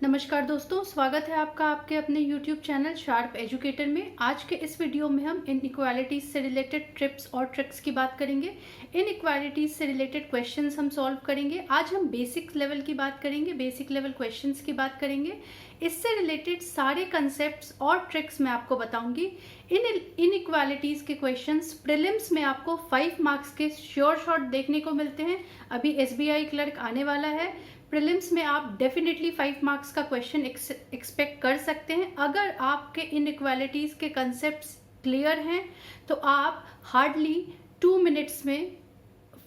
नमस्कार दोस्तों, स्वागत है आपका आपके अपने YouTube चैनल शार्प एजुकेटर में। आज के इस वीडियो में हम इनइक्वालिटीज से रिलेटेड ट्रिप्स और ट्रिक्स की बात करेंगे। इनइक्वालिटीज से रिलेटेड क्वेश्चंस हम सॉल्व करेंगे। आज हम बेसिक लेवल की बात करेंगे, बेसिक लेवल क्वेश्चंस की बात करेंगे। इससे रिलेटेड सारे कंसेप्ट्स और ट्रिक्स मैं आपको बताऊंगी। इनइक्वालिटीज के क्वेश्चंस प्रीलिम्स में आपको 5 मार्क्स के श्योर शॉट देखने को मिलते हैं। अभी SBI क्लर्क आने वाला है, प्रीलिम्स में आप डेफिनेटली 5 मार्क्स का क्वेश्चन एक्सपेक्ट कर सकते हैं। अगर आपके इनइक्वालिटीज के कंसेप्ट्स क्लियर हैं तो आप हार्डली 2 मिनट्स में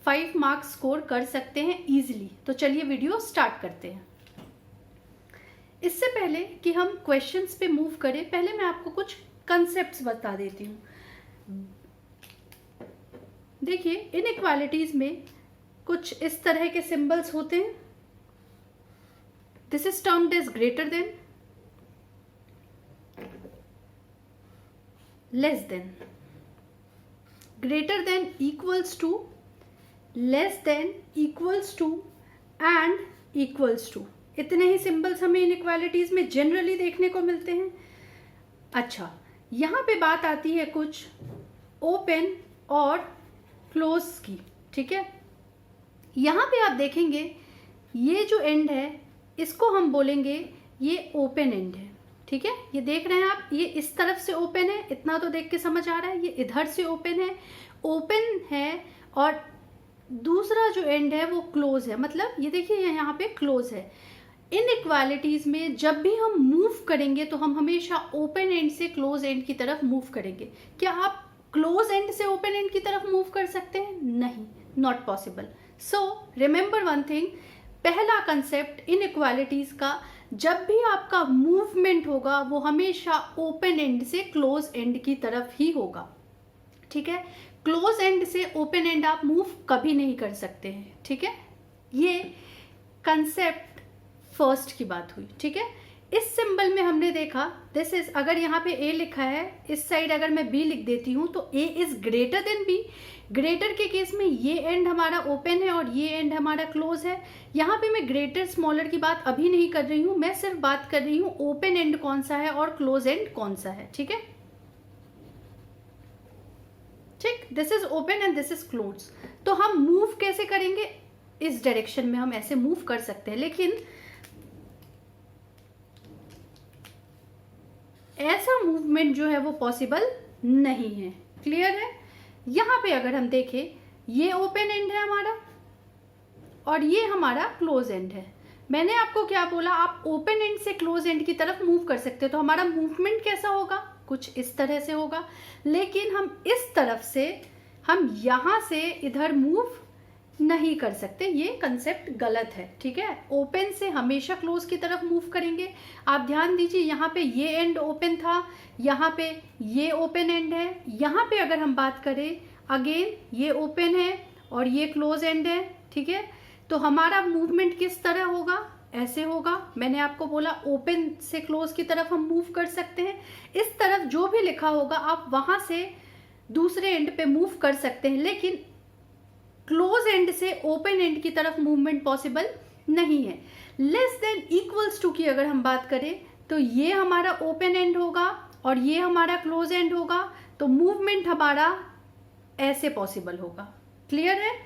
5 मार्क्स स्कोर कर सकते हैं इजीली। तो चलिए वीडियो स्टार्ट करते हैं। इससे पहले कि हम क्वेश्चंस पे मूव करें, पहले मैं आपको कुछ कंसेप्ट्स बता देती हूँ। देखिए, इनइक्वालिटीज में कुछ इस तरह के सिंबल्स होते हैं। This is termed as greater than, less than, greater than equals to, less than equals to and equals to। इतने ही सिंबल्स हमें इनइक्वालिटीज में जनरली देखने को मिलते हैं। अच्छा, यहाँ पे बात आती है कुछ ओपन और क्लोज की, ठीक है। यहाँ पे आप देखेंगे ये जो एंड है इसको हम बोलेंगे ये ओपन एंड है, ठीक है। ये देख रहे हैं आप, ये इस तरफ से ओपन है, इतना तो देख के समझ आ रहा है। ये इधर से ओपन है और दूसरा जो एंड है वो क्लोज है, मतलब ये देखिए यहाँ पे क्लोज है। इनइक्वालिटीज में जब भी हम मूव करेंगे तो हम हमेशा ओपन एंड से क्लोज एंड की तरफ मूव करेंगे। क्या आप क्लोज एंड से ओपन एंड की तरफ मूव कर सकते हैं? नहीं, not possible. So remember one thing, पहला कंसेप्ट इनइक्वालिटीज का, जब भी आपका मूवमेंट होगा वो हमेशा ओपन एंड से क्लोज एंड की तरफ ही होगा, ठीक है। क्लोज एंड से ओपन एंड आप मूव कभी नहीं कर सकते हैं, ठीक है। ये कंसेप्ट फर्स्ट की बात हुई, ठीक है। इस सिंबल में हमने देखा दिस इज, अगर यहाँ पे A लिखा है, इस साइड अगर मैं B लिख देती हूँ तो A is greater then B। Greater के केस में ये एंड हमारा ओपन है और ये एंड हमारा क्लोज है। यहाँ पे मैं ग्रेटर स्मॉलर की बात अभी नहीं कर रही हूँ, मैं सिर्फ बात कर रही हूँ ओपन एंड कौन सा है और क्लोज एंड कौन सा है, ठीक है। ठीक, this is open and this is close. तो हम मूव कैसे करेंगे? इस डायरेक्शन में हम ऐसे मूव कर सकते हैं, लेकिन ऐसा मूवमेंट जो है वो पॉसिबल नहीं है। क्लियर है? यहां पे अगर हम देखें, ये ओपन एंड है हमारा और ये हमारा क्लोज एंड है। मैंने आपको क्या बोला, आप ओपन एंड से क्लोज एंड की तरफ मूव कर सकते हो। तो हमारा मूवमेंट कैसा होगा? कुछ इस तरह से होगा। लेकिन हम इस तरफ से, हम यहां से इधर मूव नहीं कर सकते। ये कंसेप्ट गलत है, ठीक है। ओपन से हमेशा क्लोज की तरफ मूव करेंगे। आप ध्यान दीजिए, यहाँ पे ये एंड ओपन था, यहाँ पे ये ओपन एंड है। यहाँ पे अगर हम बात करें, अगेन ये ओपन है और ये क्लोज एंड है, ठीक है। तो हमारा मूवमेंट किस तरह होगा? ऐसे होगा। मैंने आपको बोला ओपन से क्लोज की तरफ हम मूव कर सकते हैं। इस तरफ जो भी लिखा होगा आप वहां से दूसरे एंड पे मूव कर सकते हैं, लेकिन क्लोज एंड से ओपन एंड की तरफ मूवमेंट पॉसिबल नहीं है। लेस देन इक्वल्स टू की अगर हम बात करें तो ये हमारा ओपन एंड होगा और ये हमारा क्लोज एंड होगा, तो मूवमेंट हमारा ऐसे पॉसिबल होगा। क्लियर है?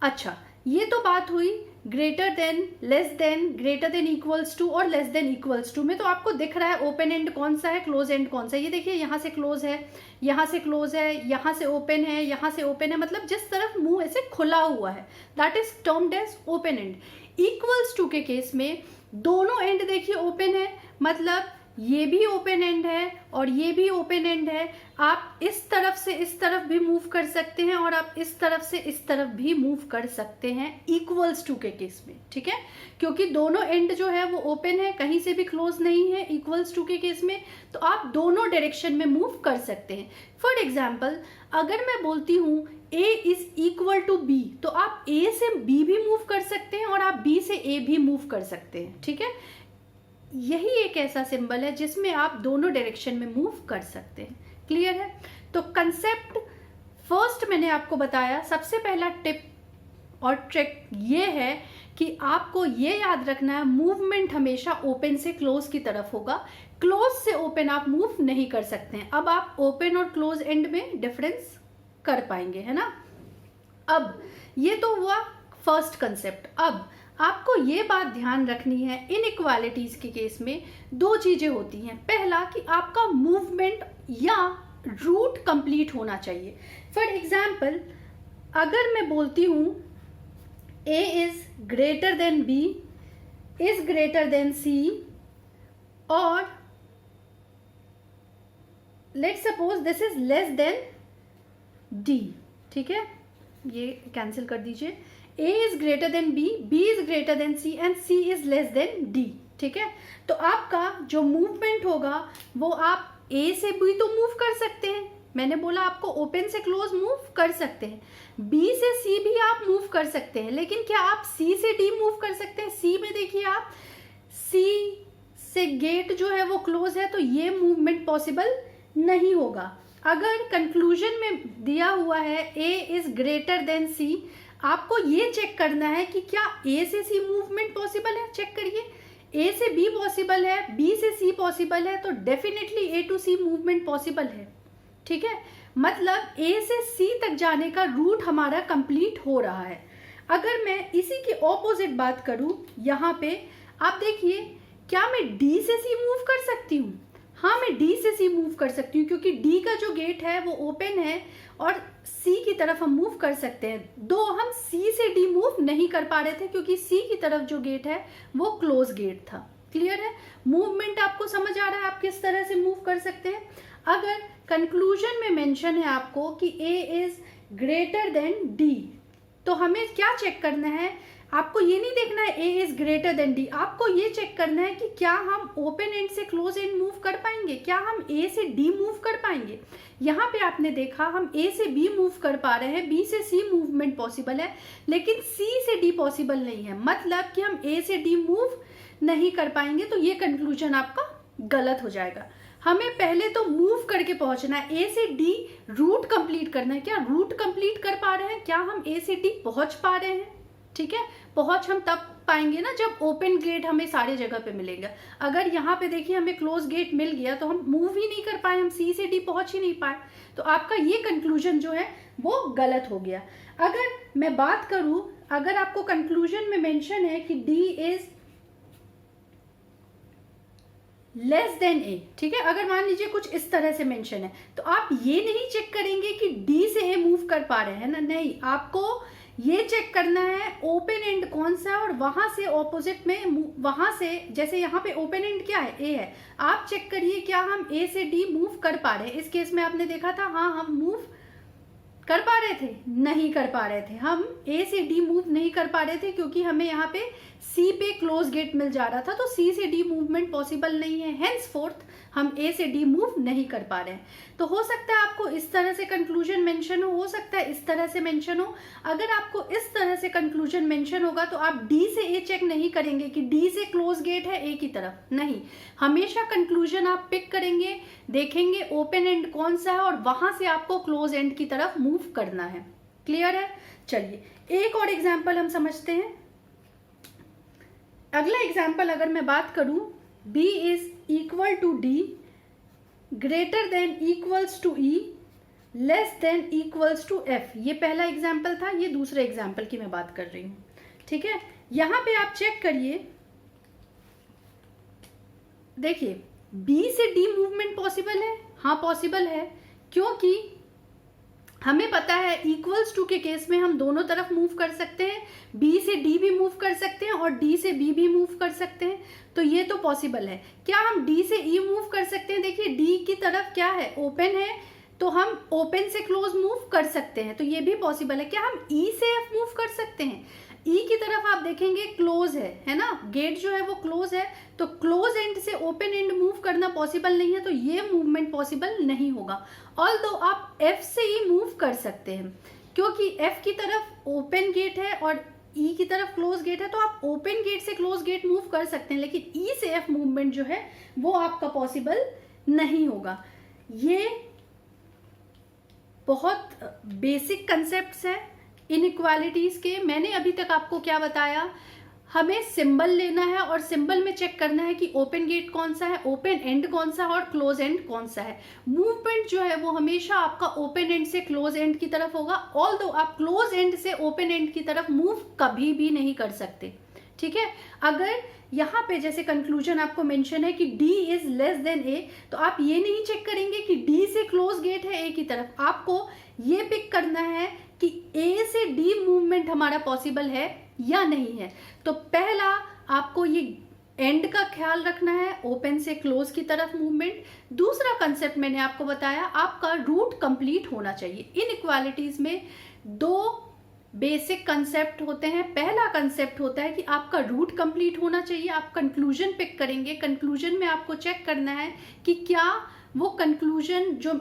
अच्छा, ये तो बात हुई greater than, less than, greater than equals to और लेस देन इक्वल्स टू में। तो आपको दिख रहा है ओपन एंड कौन सा है, क्लोज एंड कौन सा है। ये देखिए, यहाँ से क्लोज है, यहाँ से क्लोज है, यहाँ से ओपन है, यहाँ से ओपन है, मतलब जिस तरफ मुंह ऐसे खुला हुआ है, that is termed as open end. Equals to के केस में दोनों एंड देखिए ओपन है, मतलब ये भी ओपन एंड है और ये भी ओपन एंड है। आप इस तरफ से इस तरफ भी मूव कर सकते हैं और आप इस तरफ से इस तरफ भी मूव कर सकते हैं इक्वल्स टू के केस में, ठीक है। क्योंकि दोनों एंड जो है वो ओपन है, कहीं से भी क्लोज नहीं है इक्वल्स टू के केस में, तो आप दोनों डायरेक्शन में मूव कर सकते हैं। फॉर एग्जाम्पल, अगर मैं बोलती हूँ A is equal to B, तो आप A से B भी मूव कर सकते हैं और आप B से A भी मूव कर सकते हैं, ठीक है। यही एक ऐसा सिंबल है जिसमें आप दोनों डायरेक्शन में मूव कर सकते हैं। क्लियर है? तो कंसेप्ट फर्स्ट मैंने आपको बताया, सबसे पहला टिप और ट्रिक ये है कि आपको ये याद रखना है मूवमेंट हमेशा ओपन से क्लोज की तरफ होगा, क्लोज से ओपन आप मूव नहीं कर सकते हैं। अब आप ओपन और क्लोज एंड में डिफरेंस कर पाएंगे, है ना। अब ये तो हुआ फर्स्ट कंसेप्ट। अब आपको ये बात ध्यान रखनी है, इनइक्वालिटीज के केस में दो चीजें होती हैं। पहला कि आपका मूवमेंट या रूट कंप्लीट होना चाहिए। फॉर एग्जाम्पल अगर मैं बोलती हूं A is greater then B is greater then C और let's suppose this is less than D, ठीक है, ये कैंसिल कर दीजिए। A is greater then B, B is greater then C and C is less than D, ठीक है। तो आपका जो मूवमेंट होगा वो आप A से B तो मूव कर सकते हैं, मैंने बोला आपको ओपन से क्लोज मूव कर सकते हैं। B से C भी आप मूव कर सकते हैं, लेकिन क्या आप C से D मूव कर सकते हैं? C में देखिए आप C से गेट जो है वो क्लोज है, तो ये मूवमेंट पॉसिबल नहीं होगा। अगर कंक्लूजन में दिया हुआ है A is greater then C, आपको ये चेक करना है कि क्या A से C मूवमेंट पॉसिबल है। चेक करिए, A से B पॉसिबल है, B से C पॉसिबल है, तो definitely A to C movement possible है, ठीक है। मतलब A से C तक जाने का रूट हमारा कंप्लीट हो रहा है। अगर मैं इसी की ऑपोजिट बात करूं, यहाँ पे आप देखिए, क्या मैं D से C मूव कर सकती हूँ? हाँ, मैं D से C मूव कर सकती हूँ, क्योंकि D का जो गेट है वो ओपन है और C की तरफ हम मूव कर सकते हैं। दो हम C से D मूव नहीं कर पा रहे थे क्योंकि C की तरफ जो गेट है वो क्लोज गेट था। क्लियर है? मूवमेंट आपको समझ आ रहा है आप किस तरह से मूव कर सकते हैं। अगर कंक्लूजन में मेंशन है आपको कि A is greater then D, तो हमें क्या चेक करना है? आपको ये नहीं देखना है A is greater then D, आपको ये चेक करना है कि क्या हम ओपन एंड से क्लोज एंड मूव कर पाएंगे, क्या हम A से D मूव कर पाएंगे। यहाँ पे आपने देखा हम A से B मूव कर पा रहे हैं, B से C मूवमेंट पॉसिबल है, लेकिन C से D पॉसिबल नहीं है। मतलब कि हम A से D मूव नहीं कर पाएंगे, तो ये कंक्लूजन आपका गलत हो जाएगा। हमें पहले तो मूव करके पहुंचना है, A से D रूट कंप्लीट करना है। क्या रूट कंप्लीट कर पा रहे हैं? क्या हम A से D पहुंच पा रहे हैं? ठीक है, पहुंच हम तब पाएंगे ना जब ओपन गेट हमें सारे जगह पे मिलेगा। अगर यहाँ पे देखिए हमें क्लोज गेट मिल गया तो हम मूव ही नहीं कर पाए, हम C से D पहुंच ही नहीं पाए, तो आपका ये कंक्लूजन जो है वो गलत हो गया। अगर मैं बात करूं, अगर आपको कंक्लूजन में मेंशन है कि D is less than A, ठीक है, अगर मान लीजिए कुछ इस तरह से मेंशन है, तो आप ये नहीं चेक करेंगे कि D से A मूव कर पा रहे हैं ना, नहीं, आपको ये चेक करना है ओपन एंड कौन सा है और वहां से ऑपोजिट में, वहां से जैसे यहाँ पे ओपन एंड क्या है, A है, आप चेक करिए क्या हम A से D मूव कर पा रहे हैं। इस केस में आपने देखा था, हाँ हम मूव कर पा रहे थे, नहीं कर पा रहे थे, हम A से D मूव नहीं कर पा रहे थे क्योंकि हमें यहाँ पे C पे क्लोज गेट मिल जा रहा था, तो C से D मूवमेंट पॉसिबल नहीं है, हेंसफोर्थ हम A से D मूव नहीं कर पा रहे हैं। तो हो सकता है आपको इस तरह से कंक्लूजन मेंशन हो सकता है इस तरह से मेंशन हो। अगर आपको इस तरह से कंक्लूजन मेंशन होगा तो आप D से A चेक नहीं करेंगे कि D से क्लोज गेट है A की तरफ, नहीं, हमेशा कंक्लूजन आप पिक करेंगे, देखेंगे ओपन एंड कौन सा है और वहां से आपको क्लोज एंड की तरफ मूव करना है। क्लियर है? चलिए एक और एग्जाम्पल हम समझते हैं। अगला एग्जाम्पल अगर मैं बात करूं, B is equal to D, greater than equals to E, less than equals to F। ये पहला एग्जाम्पल था, ये दूसरे एग्जाम्पल की मैं बात कर रही हूं, ठीक है। यहां पे आप चेक करिए, देखिए B से D मूवमेंट पॉसिबल है, हाँ पॉसिबल है, क्योंकि हमें पता है इक्वल्स टू के केस में हम दोनों तरफ मूव कर सकते हैं, B से D भी मूव कर सकते हैं और D से B भी मूव कर सकते हैं, तो ये तो पॉसिबल है। क्या हम D से E मूव कर सकते हैं? देखिए D की तरफ क्या है, ओपन है, तो हम ओपन से क्लोज मूव कर सकते हैं, तो ये भी पॉसिबल है। क्या हम E से F मूव कर सकते हैं? E की तरफ आप देखेंगे क्लोज है ना, गेट जो है वो क्लोज है, तो क्लोज एंड से ओपन एंड मूव करना पॉसिबल नहीं है, तो ये मूवमेंट पॉसिबल नहीं होगा। ऑल्दो आप F से E मूव कर सकते हैं, क्योंकि F की तरफ ओपन गेट है और E की तरफ क्लोज गेट है, तो आप ओपन गेट से क्लोज गेट मूव कर सकते हैं, लेकिन E से F मूवमेंट जो है वो आपका पॉसिबल नहीं होगा। ये बहुत बेसिक कंसेप्ट्स हैं इनइक्वालिटीज के। मैंने अभी तक आपको क्या बताया, हमें सिंबल लेना है और सिंबल में चेक करना है कि ओपन गेट कौन सा है, ओपन एंड कौन सा है और क्लोज एंड कौन सा है। मूवमेंट जो है वो हमेशा आपका ओपन एंड से क्लोज एंड की तरफ होगा, ऑल्दो आप क्लोज एंड से ओपन एंड की तरफ मूव कभी भी नहीं कर सकते, ठीक है। अगर यहाँ पे जैसे कंक्लूजन आपको मेंशन है कि D is less than A, तो आप ये नहीं चेक करेंगे कि D से क्लोज गेट है A की तरफ, आपको ये पिक करना है कि A से D मूवमेंट हमारा पॉसिबल है या नहीं है। तो पहला आपको ये एंड का ख्याल रखना है, ओपन से क्लोज की तरफ मूवमेंट। दूसरा कंसेप्ट मैंने आपको बताया, आपका रूट कंप्लीट होना चाहिए। इनइक्वालिटीज में दो बेसिक कंसेप्ट होते हैं। पहला कंसेप्ट होता है कि आपका रूट कंप्लीट होना चाहिए। आप कंक्लूजन पिक करेंगे, कंक्लूजन में आपको चेक करना है कि क्या वो कंक्लूजन जो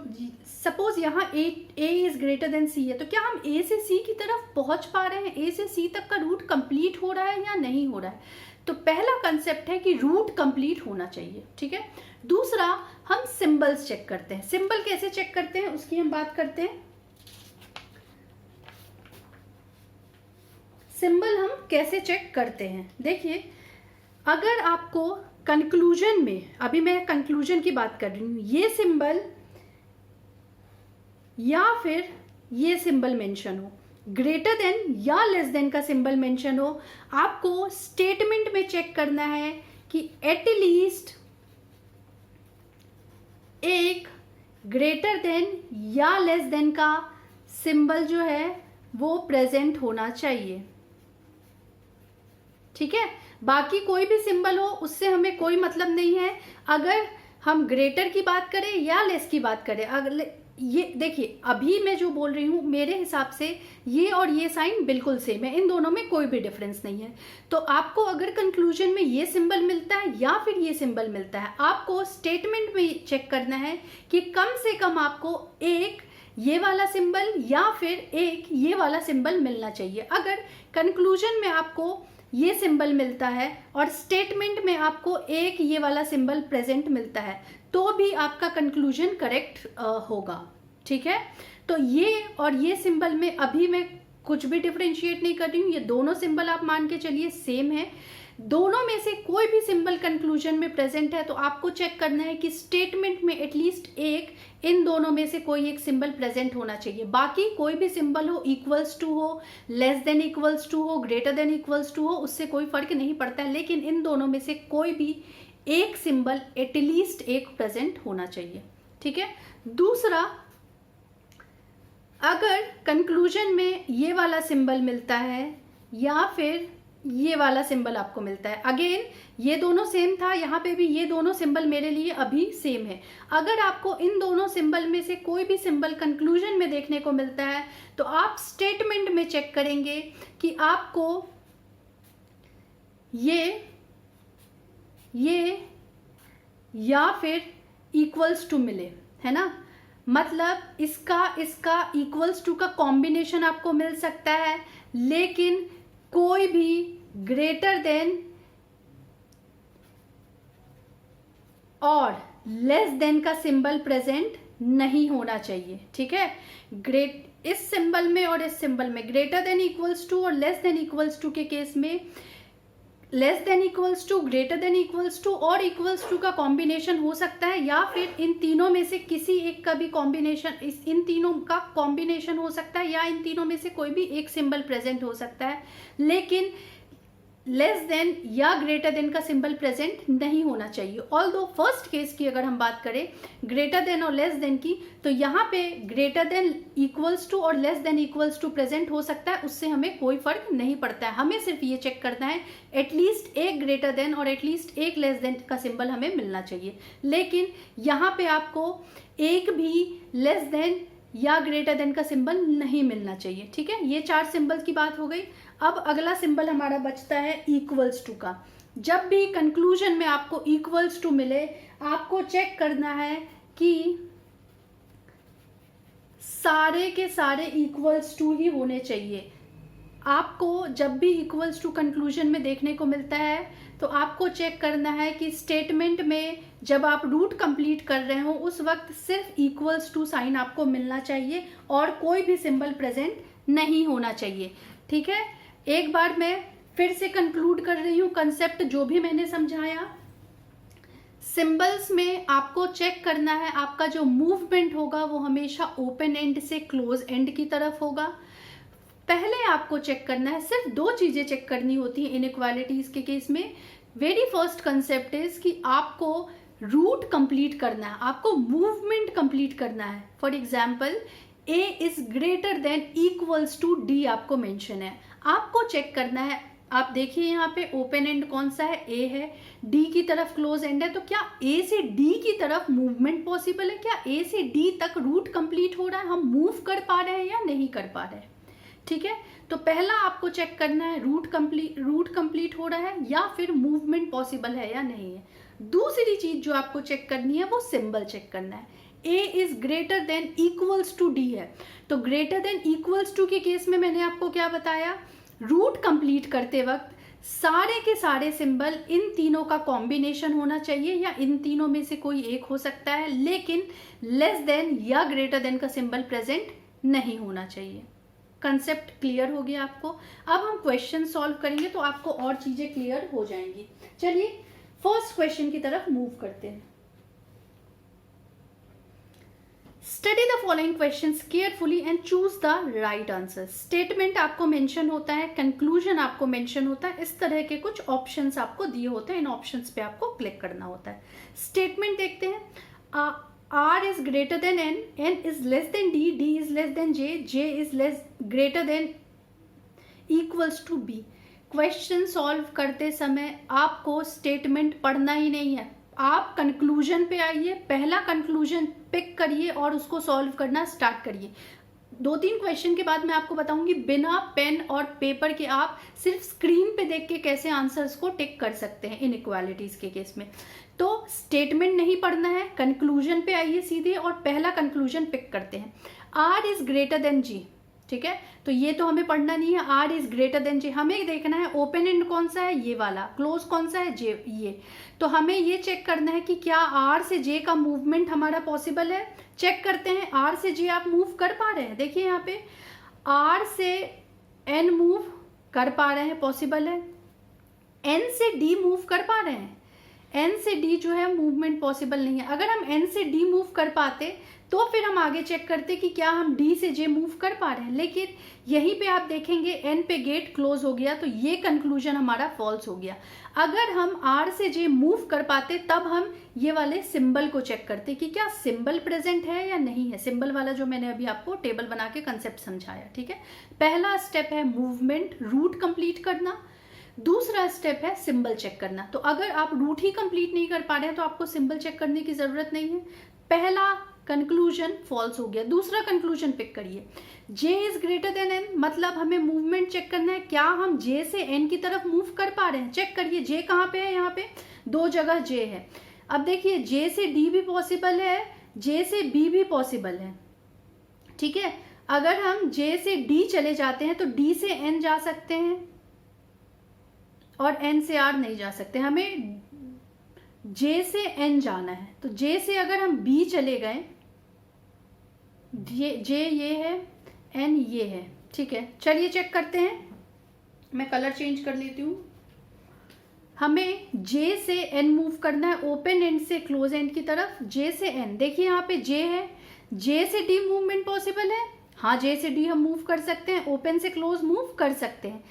सपोज यहाँ ए इज ग्रेटर देन सी है, तो क्या हम ए से सी की तरफ पहुंच पा रहे हैं, ए से सी तक का रूट कंप्लीट हो रहा है या नहीं हो रहा है। तो पहला कंसेप्ट है कि रूट कंप्लीट होना चाहिए, ठीक है। दूसरा हम सिंबल्स चेक करते हैं। सिंबल कैसे चेक करते हैं उसकी हम बात करते हैं। सिंबल हम कैसे चेक करते हैं, देखिए अगर आपको कंक्लूजन में, अभी मैं कंक्लूजन की बात कर रही हूं, ये सिंबल या फिर ये सिंबल मेंशन हो, ग्रेटर देन या लेस देन का सिंबल मेंशन हो, आपको स्टेटमेंट में चेक करना है कि एटलीस्ट एक ग्रेटर देन या लेस देन का सिंबल जो है वो प्रेजेंट होना चाहिए, ठीक है। बाकी कोई भी सिंबल हो उससे हमें कोई मतलब नहीं है। अगर हम ग्रेटर की बात करें या लेस की बात करें, अगर ये देखिए अभी मैं जो बोल रही हूँ मेरे हिसाब से ये और ये साइन बिल्कुल सेम है, इन दोनों में कोई भी डिफरेंस नहीं है। तो आपको अगर कंक्लूजन में ये सिंबल मिलता है या फिर ये सिंबल मिलता है, आपको स्टेटमेंट में चेक करना है कि कम से कम आपको एक ये वाला सिंबल या फिर एक ये वाला सिंबल मिलना चाहिए। अगर कंक्लूजन में आपको ये सिंबल मिलता है और स्टेटमेंट में आपको एक ये वाला सिंबल प्रेजेंट मिलता है, तो भी आपका कंक्लूजन करेक्ट होगा, ठीक है। तो ये और ये सिंबल में अभी मैं कुछ भी डिफरेंशिएट नहीं कर रही हूँ, ये दोनों सिंबल आप मान के चलिए सेम है। दोनों में से कोई भी सिंबल कंक्लूजन में प्रेजेंट है तो आपको चेक करना है कि स्टेटमेंट में एटलीस्ट एक, इन दोनों में से कोई एक सिंबल प्रेजेंट होना चाहिए। बाकी कोई भी सिंबल हो, इक्वल्स टू हो, लेस देन इक्वल्स टू हो, ग्रेटर देन इक्वल्स टू हो, उससे कोई फर्क नहीं पड़ता है, लेकिन इन दोनों में से कोई भी एक सिंबल एटलीस्ट एक प्रेजेंट होना चाहिए, ठीक है। दूसरा, अगर कंक्लूजन में ये वाला सिंबल मिलता है या फिर ये वाला सिंबल आपको मिलता है, अगेन ये दोनों सेम था, यहाँ पे भी ये दोनों सिंबल मेरे लिए अभी सेम है। अगर आपको इन दोनों सिंबल में से कोई भी सिंबल कंक्लूजन में देखने को मिलता है तो आप स्टेटमेंट में चेक करेंगे कि आपको ये या फिर इक्वल्स टू मिले, है ना। मतलब इसका इक्वल्स टू का कॉम्बिनेशन आपको मिल सकता है, लेकिन कोई भी ग्रेटर देन और लेस देन का सिंबल प्रेजेंट नहीं होना चाहिए, ठीक है। इस सिंबल में और इस सिंबल में ग्रेटर देन इक्वल्स टू और लेस देन इक्वल्स टू के केस में less than equals to, greater than equals to और इक्वल्स टू का कॉम्बिनेशन हो सकता है, या फिर इन तीनों में से किसी एक का भी कॉम्बिनेशन, इन तीनों का कॉम्बिनेशन हो सकता है, या इन तीनों में से कोई भी एक सिंबल प्रेजेंट हो सकता है, लेकिन लेस देन या ग्रेटर देन का सिंबल प्रेजेंट नहीं होना चाहिए। ऑल्दो फर्स्ट केस की अगर हम बात करें ग्रेटर देन और लेस देन की, तो यहाँ पे ग्रेटर देन इक्वल्स टू और less than equals to present हो सकता है, उससे हमें कोई फर्क नहीं पड़ता है। हमें सिर्फ ये चेक करना है एटलीस्ट एक ग्रेटर देन और एटलीस्ट एक लेस देन का सिंबल हमें मिलना चाहिए, लेकिन यहाँ पे आपको एक भी लेस देन या ग्रेटर देन का सिंबल नहीं मिलना चाहिए, ठीक है। ये 4 सिंबल की बात हो गई। अब अगला सिंबल हमारा बचता है इक्वल्स टू का। जब भी कंक्लूजन में आपको इक्वल्स टू मिले, आपको चेक करना है कि सारे के सारे इक्वल्स टू ही होने चाहिए। आपको जब भी इक्वल्स टू कंक्लूजन में देखने को मिलता है तो आपको चेक करना है कि स्टेटमेंट में जब आप रूट कंप्लीट कर रहे हो उस वक्त सिर्फ इक्वल्स टू साइन आपको मिलना चाहिए और कोई भी सिंबल प्रेजेंट नहीं होना चाहिए, ठीक है। एक बार मैं फिर से कंक्लूड कर रही हूँ कंसेप्ट जो भी मैंने समझाया। सिंबल्स में आपको चेक करना है आपका जो मूवमेंट होगा वो हमेशा ओपन एंड से क्लोज एंड की तरफ होगा। पहले आपको चेक करना है, सिर्फ 2 चीजें चेक करनी होती है इनइक्वालिटीज के केस में। वेरी फर्स्ट कंसेप्ट इज कि आपको रूट कंप्लीट करना है, आपको मूवमेंट कंप्लीट करना है। For example A is greater than equals to D आपको मेंशन है, आपको चेक करना है। आप देखिए यहाँ पे ओपन एंड कौन सा है, ए है, डी की तरफ क्लोज एंड है, तो क्या ए से डी की तरफ मूवमेंट पॉसिबल है? क्या ए से डी तक रूट कंप्लीट हो रहा है, हम मूव कर पा रहे हैं या नहीं कर पा रहे हैं? ठीक है, तो पहला आपको चेक करना है रूट कंप्लीट हो रहा है या फिर मूवमेंट पॉसिबल है या नहीं है। दूसरी चीज जो आपको चेक करनी है वो सिंबल चेक करना है। A is greater than equals to D है, तो ग्रेटर देन इक्वल्स टू के केस में मैंने आपको क्या बताया, रूट कंप्लीट करते वक्त सारे के सारे सिंबल इन तीनों का कॉम्बिनेशन होना चाहिए या इन तीनों में से कोई एक हो सकता है, लेकिन लेस देन या ग्रेटर देन का सिंबल प्रेजेंट नहीं होना चाहिए। कंसेप्ट क्लियर हो गया आपको? अब हम क्वेश्चन सॉल्व करेंगे तो आपको और चीजें क्लियर हो जाएंगी। चलिए फर्स्ट क्वेश्चन की तरफ मूव करते हैं। Study the following questions carefully and choose the right answer. Statement आपको मेंशन होता है, कंक्लूजन आपको मेंशन होता है, इस तरह के कुछ ऑप्शंस आपको दिए होते हैं, इन ऑप्शंस पे आपको क्लिक करना होता है। स्टेटमेंट देखते हैं। R is greater than N, N is less than D, D is less than J, J is greater than equals to B। Question solve करते समय आपको स्टेटमेंट पढ़ना ही नहीं है, आप कंक्लूजन पे आइए, पहला कंक्लूजन पिक करिए और उसको सॉल्व करना स्टार्ट करिए। 2-3 क्वेश्चन के बाद मैं आपको बताऊंगी बिना पेन और पेपर के आप सिर्फ स्क्रीन पे देख के कैसे आंसर्स को टिक कर सकते हैं इनइक्वालिटीज के केस में। तो स्टेटमेंट नहीं पढ़ना है, कंक्लूजन पे आइए सीधे और पहला कंक्लूजन पिक करते हैं। R is greater then G, ठीक है, तो ये तो हमें पढ़ना नहीं है। R is greater then J, हमें देखना है ओपन एंड कौन सा है, ये वाला, क्लोज कौन सा है, J, ये। तो हमें ये चेक करना है कि क्या R से J का मूवमेंट हमारा पॉसिबल है। चेक करते हैं R से J आप मूव कर पा रहे हैं। देखिए यहाँ पे R से N मूव कर पा रहे हैं, पॉसिबल है। N से D मूव कर पा रहे हैं, N से D जो है मूवमेंट पॉसिबल नहीं है। अगर हम N से D मूव कर पाते तो फिर हम आगे चेक करते कि क्या हम D से J मूव कर पा रहे हैं, लेकिन यहीं पे आप देखेंगे N पे गेट क्लोज हो गया, तो ये कंक्लूजन हमारा फॉल्स हो गया। अगर हम R से J मूव कर पाते तब हम ये वाले सिंबल को चेक करते कि क्या सिंबल प्रेजेंट है या नहीं है। सिंबल वाला जो मैंने अभी आपको टेबल बना के कंसेप्ट समझाया, ठीक है। पहला स्टेप है मूवमेंट, रूट कंप्लीट करना। दूसरा स्टेप है सिंबल चेक करना। तो अगर आप रूट ही कंप्लीट नहीं कर पा रहे हैं तो आपको सिंबल चेक करने की जरूरत नहीं है। पहला कंक्लूजन फॉल्स हो गया, दूसरा कंक्लूजन पिक करिए। J is greater then N, मतलब हमें मूवमेंट चेक करना है, क्या हम J से N की तरफ मूव कर पा रहे हैं। चेक करिए J कहाँ पे है, यहाँ पे 2 जगह J है। अब देखिए J से D भी पॉसिबल है, J से B भी पॉसिबल है, ठीक है। अगर हम J से D चले जाते हैं तो D से N जा सकते हैं और N से R नहीं जा सकते। हमें J से N जाना है, तो J से अगर हम B चले गए, J ये है, N ये है, ठीक है। चलिए चेक करते हैं, मैं कलर चेंज कर लेती हूँ। हमें J से N मूव करना है ओपन एंड से क्लोज एंड की तरफ। J से N, देखिए यहाँ पे J है, J से D मूवमेंट पॉसिबल है, हाँ J से D हम मूव कर सकते हैं, ओपन से क्लोज मूव कर सकते हैं।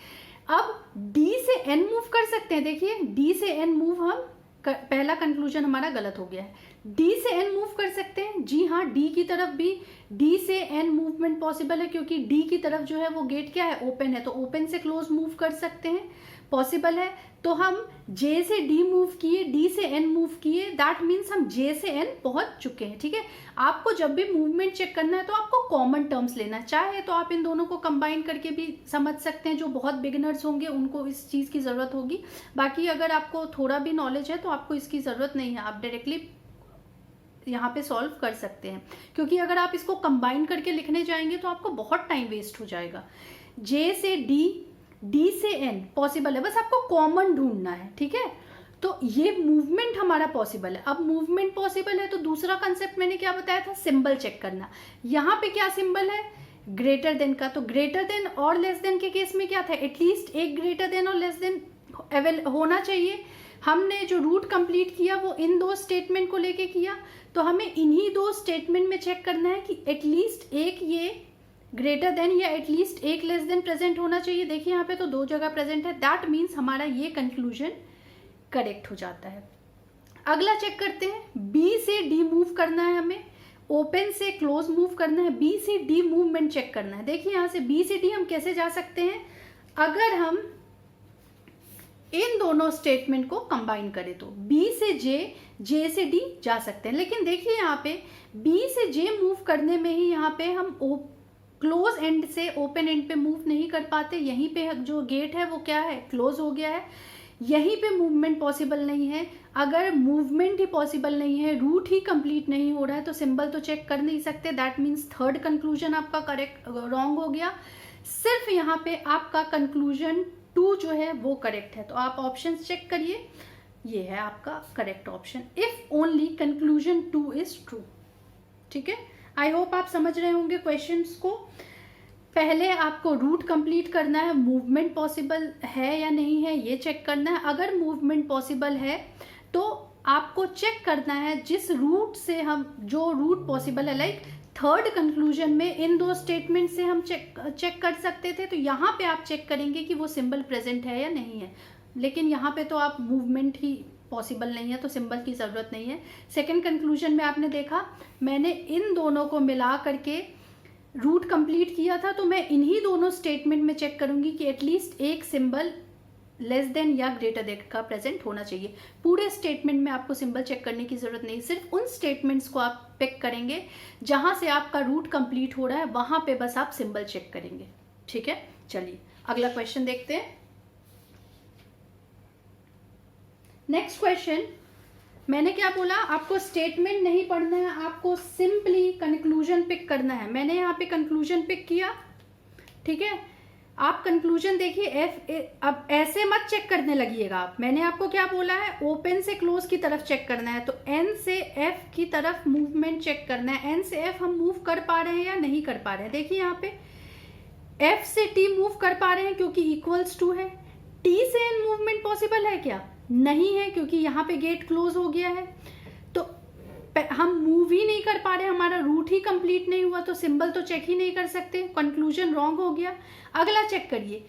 अब D से N मूव कर सकते हैं, देखिए D से N मूव हम पहला कंक्लूजन हमारा गलत हो गया है। D से N मूव कर सकते हैं, जी हाँ D की तरफ भी D से N मूवमेंट पॉसिबल है, क्योंकि D की तरफ जो है वो गेट क्या है, ओपन है, तो ओपन से क्लोज मूव कर सकते हैं, पॉसिबल है। तो हम J से D मूव किए, D से N मूव किए, दैट मीन्स हम J से N पहुंच चुके हैं, ठीक है। आपको जब भी मूवमेंट चेक करना है तो आपको कॉमन टर्म्स लेना, चाहे तो आप इन दोनों को कंबाइन करके भी समझ सकते हैं, जो बहुत बिगिनर्स होंगे उनको इस चीज़ की ज़रूरत होगी। बाकी अगर आपको थोड़ा भी नॉलेज है तो आपको इसकी ज़रूरत नहीं है, आप डायरेक्टली यहाँ पे सॉल्व कर सकते हैं, क्योंकि अगर आप इसको कंबाइन करके लिखने जाएंगे तो आपको बहुत टाइम वेस्ट हो जाएगा। J से D, D से N पॉसिबल है, बस आपको कॉमन ढूंढना है, ठीक है। तो ये मूवमेंट हमारा पॉसिबल है। अब मूवमेंट पॉसिबल है तो दूसरा कंसेप्ट मैंने क्या बताया था, सिंबल चेक करना। यहाँ पे क्या सिंबल है, ग्रेटर देन का, तो ग्रेटर देन और लेस देन के केस में क्या था, एटलीस्ट एक ग्रेटर देन और लेस देन होना चाहिए। हमने जो रूट कंप्लीट किया वो इन दो स्टेटमेंट को लेके किया, तो हमें इन्हीं दो स्टेटमेंट में चेक करना है कि एटलीस्ट एक ये ग्रेटर देन या एटलीस्ट एक लेस देन प्रेजेंट होना चाहिए। देखिए यहाँ पे तो दो जगह प्रेजेंट है, दैट मीन्स हमारा ये कंक्लूजन करेक्ट हो जाता है। अगला चेक करते हैं, बी से डी मूव करना है हमें, ओपन से क्लोज मूव करना है, बी से डी मूवमेंट चेक करना है। देखिए यहाँ से बी से डी हम कैसे जा सकते हैं, अगर हम इन दोनों स्टेटमेंट को कंबाइन करें तो बी से जे, जे से डी जा सकते हैं। लेकिन देखिए यहाँ पे बी से जे मूव करने में ही यहाँ पे हम क्लोज एंड से ओपन एंड पे मूव नहीं कर पाते। यहीं पे जो गेट है वो क्या है, क्लोज हो गया है, यहीं पे मूवमेंट पॉसिबल नहीं है। अगर मूवमेंट ही पॉसिबल नहीं है, रूट ही कंप्लीट नहीं हो रहा है, तो सिंबल तो चेक कर नहीं सकते। दैट मीन्स थर्ड कंक्लूजन आपका करेक्ट रॉन्ग हो गया। सिर्फ यहाँ पे आपका कंक्लूजन 2 जो है वो करेक्ट है। तो आप ऑप्शंस चेक करिए, ये है आपका correct option, if only conclusion 2 is true. ठीक है, आई होप आप समझ रहे होंगे क्वेश्चंस को। पहले आपको रूट कंप्लीट करना है, मूवमेंट पॉसिबल है या नहीं है ये चेक करना है। अगर मूवमेंट पॉसिबल है तो आपको चेक करना है जिस रूट से हम, जो रूट पॉसिबल है, लाइक थर्ड कंक्लूजन में इन दो स्टेटमेंट से हम चेक कर सकते थे, तो यहाँ पे आप चेक करेंगे कि वो सिंबल प्रेजेंट है या नहीं है। लेकिन यहाँ पे तो आप मूवमेंट ही पॉसिबल नहीं है, तो सिंबल की ज़रूरत नहीं है। सेकंड कंक्लूजन में आपने देखा मैंने इन दोनों को मिला करके रूट कंप्लीट किया था, तो मैं इन्हीं दोनों स्टेटमेंट में चेक करूंगी कि एटलीस्ट एक सिंबल लेस देन या ग्रेटर देन का प्रेजेंट होना चाहिए। पूरे स्टेटमेंट में आपको सिंबल चेक करने की जरूरत नहीं, सिर्फ उन स्टेटमेंट्स को आप पिक करेंगे जहां से आपका रूट कंप्लीट हो रहा है, वहां पे बस आप सिंबल चेक करेंगे। ठीक है, चलिए अगला क्वेश्चन देखते हैं। नेक्स्ट क्वेश्चन, मैंने क्या बोला, आपको स्टेटमेंट नहीं पढ़ना है, आपको सिंपली कंक्लूजन पिक करना है। मैंने यहाँ पे कंक्लूजन पिक किया, ठीक है। आप कंक्लूजन देखिए, अब ऐसे मत चेक करने लगिएगा आप। मैंने आपको क्या बोला है, ओपन से क्लोज की तरफ चेक करना है, तो एन से एफ की तरफ मूवमेंट चेक करना है। एन से एफ हम मूव कर पा रहे हैं या नहीं कर पा रहे हैं। देखिए यहाँ पे एफ से टी मूव कर पा रहे हैं क्योंकि इक्वल्स टू है। टी से एन मूवमेंट पॉसिबल है क्या, नहीं है, क्योंकि यहाँ पे गेट क्लोज हो गया है, तो हम मूव ही नहीं कर पा रहे, हमारा रूट ही कंप्लीट नहीं हुआ, तो सिंबल तो चेक ही नहीं कर सकते, कंक्लूजन रॉन्ग हो गया। अगला चेक करिए,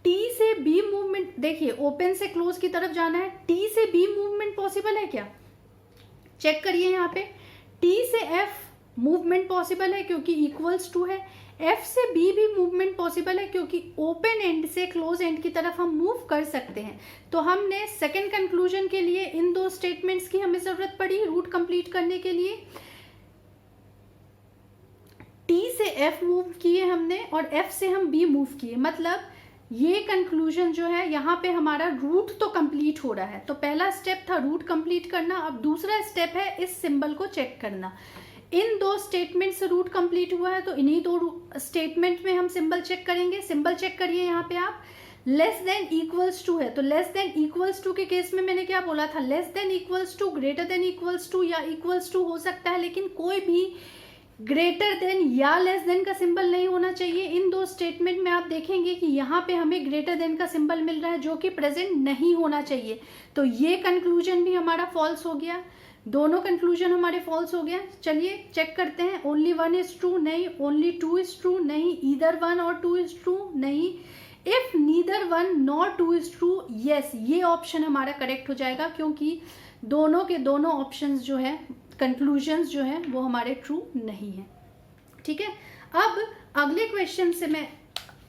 टी से बी मूवमेंट, देखिए ओपन से क्लोज की तरफ जाना है, टी से बी मूवमेंट पॉसिबल है क्या, चेक करिए यहाँ पे। टी से एफ मूवमेंट पॉसिबल है क्योंकि इक्वल्स टू है। एफ से बी भी मूवमेंट पॉसिबल है क्योंकि ओपन एंड से क्लोज एंड की तरफ हम मूव कर सकते हैं। तो हमने सेकंड कंक्लूजन के लिए इन दो स्टेटमेंट्स की हमें जरूरत पड़ी रूट कंप्लीट करने के लिए। टी से एफ मूव किए हमने और एफ से हम बी मूव किए, मतलब ये कंक्लूजन जो है यहाँ पे हमारा रूट तो कंप्लीट हो रहा है। तो पहला स्टेप था रूट कंप्लीट करना, अब दूसरा स्टेप है इस सिंबल को चेक करना। इन दो स्टेटमेंट से रूट कंप्लीट हुआ है, तो इन्हीं दो स्टेटमेंट में हम सिंबल चेक करेंगे। सिंबल चेक करिए यहाँ पे आप, लेस देन इक्वल्स टू है, तो लेस देन इक्वल्स टू के केस में मैंने क्या बोला था, less than equals to, greater than equals to या इक्वल्स टू हो सकता है, लेकिन कोई भी ग्रेटर देन या लेस देन का सिंबल नहीं होना चाहिए। इन दो स्टेटमेंट में आप देखेंगे कि यहाँ पे हमें ग्रेटर देन का सिंबल मिल रहा है जो कि प्रेजेंट नहीं होना चाहिए, तो ये कंक्लूजन भी हमारा फॉल्स हो गया, दोनों कंक्लूजन हमारे फॉल्स हो गया। चलिए चेक करते हैं, ओनली 1 इज ट्रू, नहीं, ओनली 2 इज ट्रू, नहीं, ईदर 1 और 2 इज ट्रू, नहीं, if neither 1 nor 2 is true, yes, ये ऑप्शन हमारा करेक्ट हो जाएगा क्योंकि दोनों के दोनों ऑप्शंस जो है, कंक्लूजन्स जो है वो हमारे ट्रू नहीं है। ठीक है, अब अगले क्वेश्चन से मैं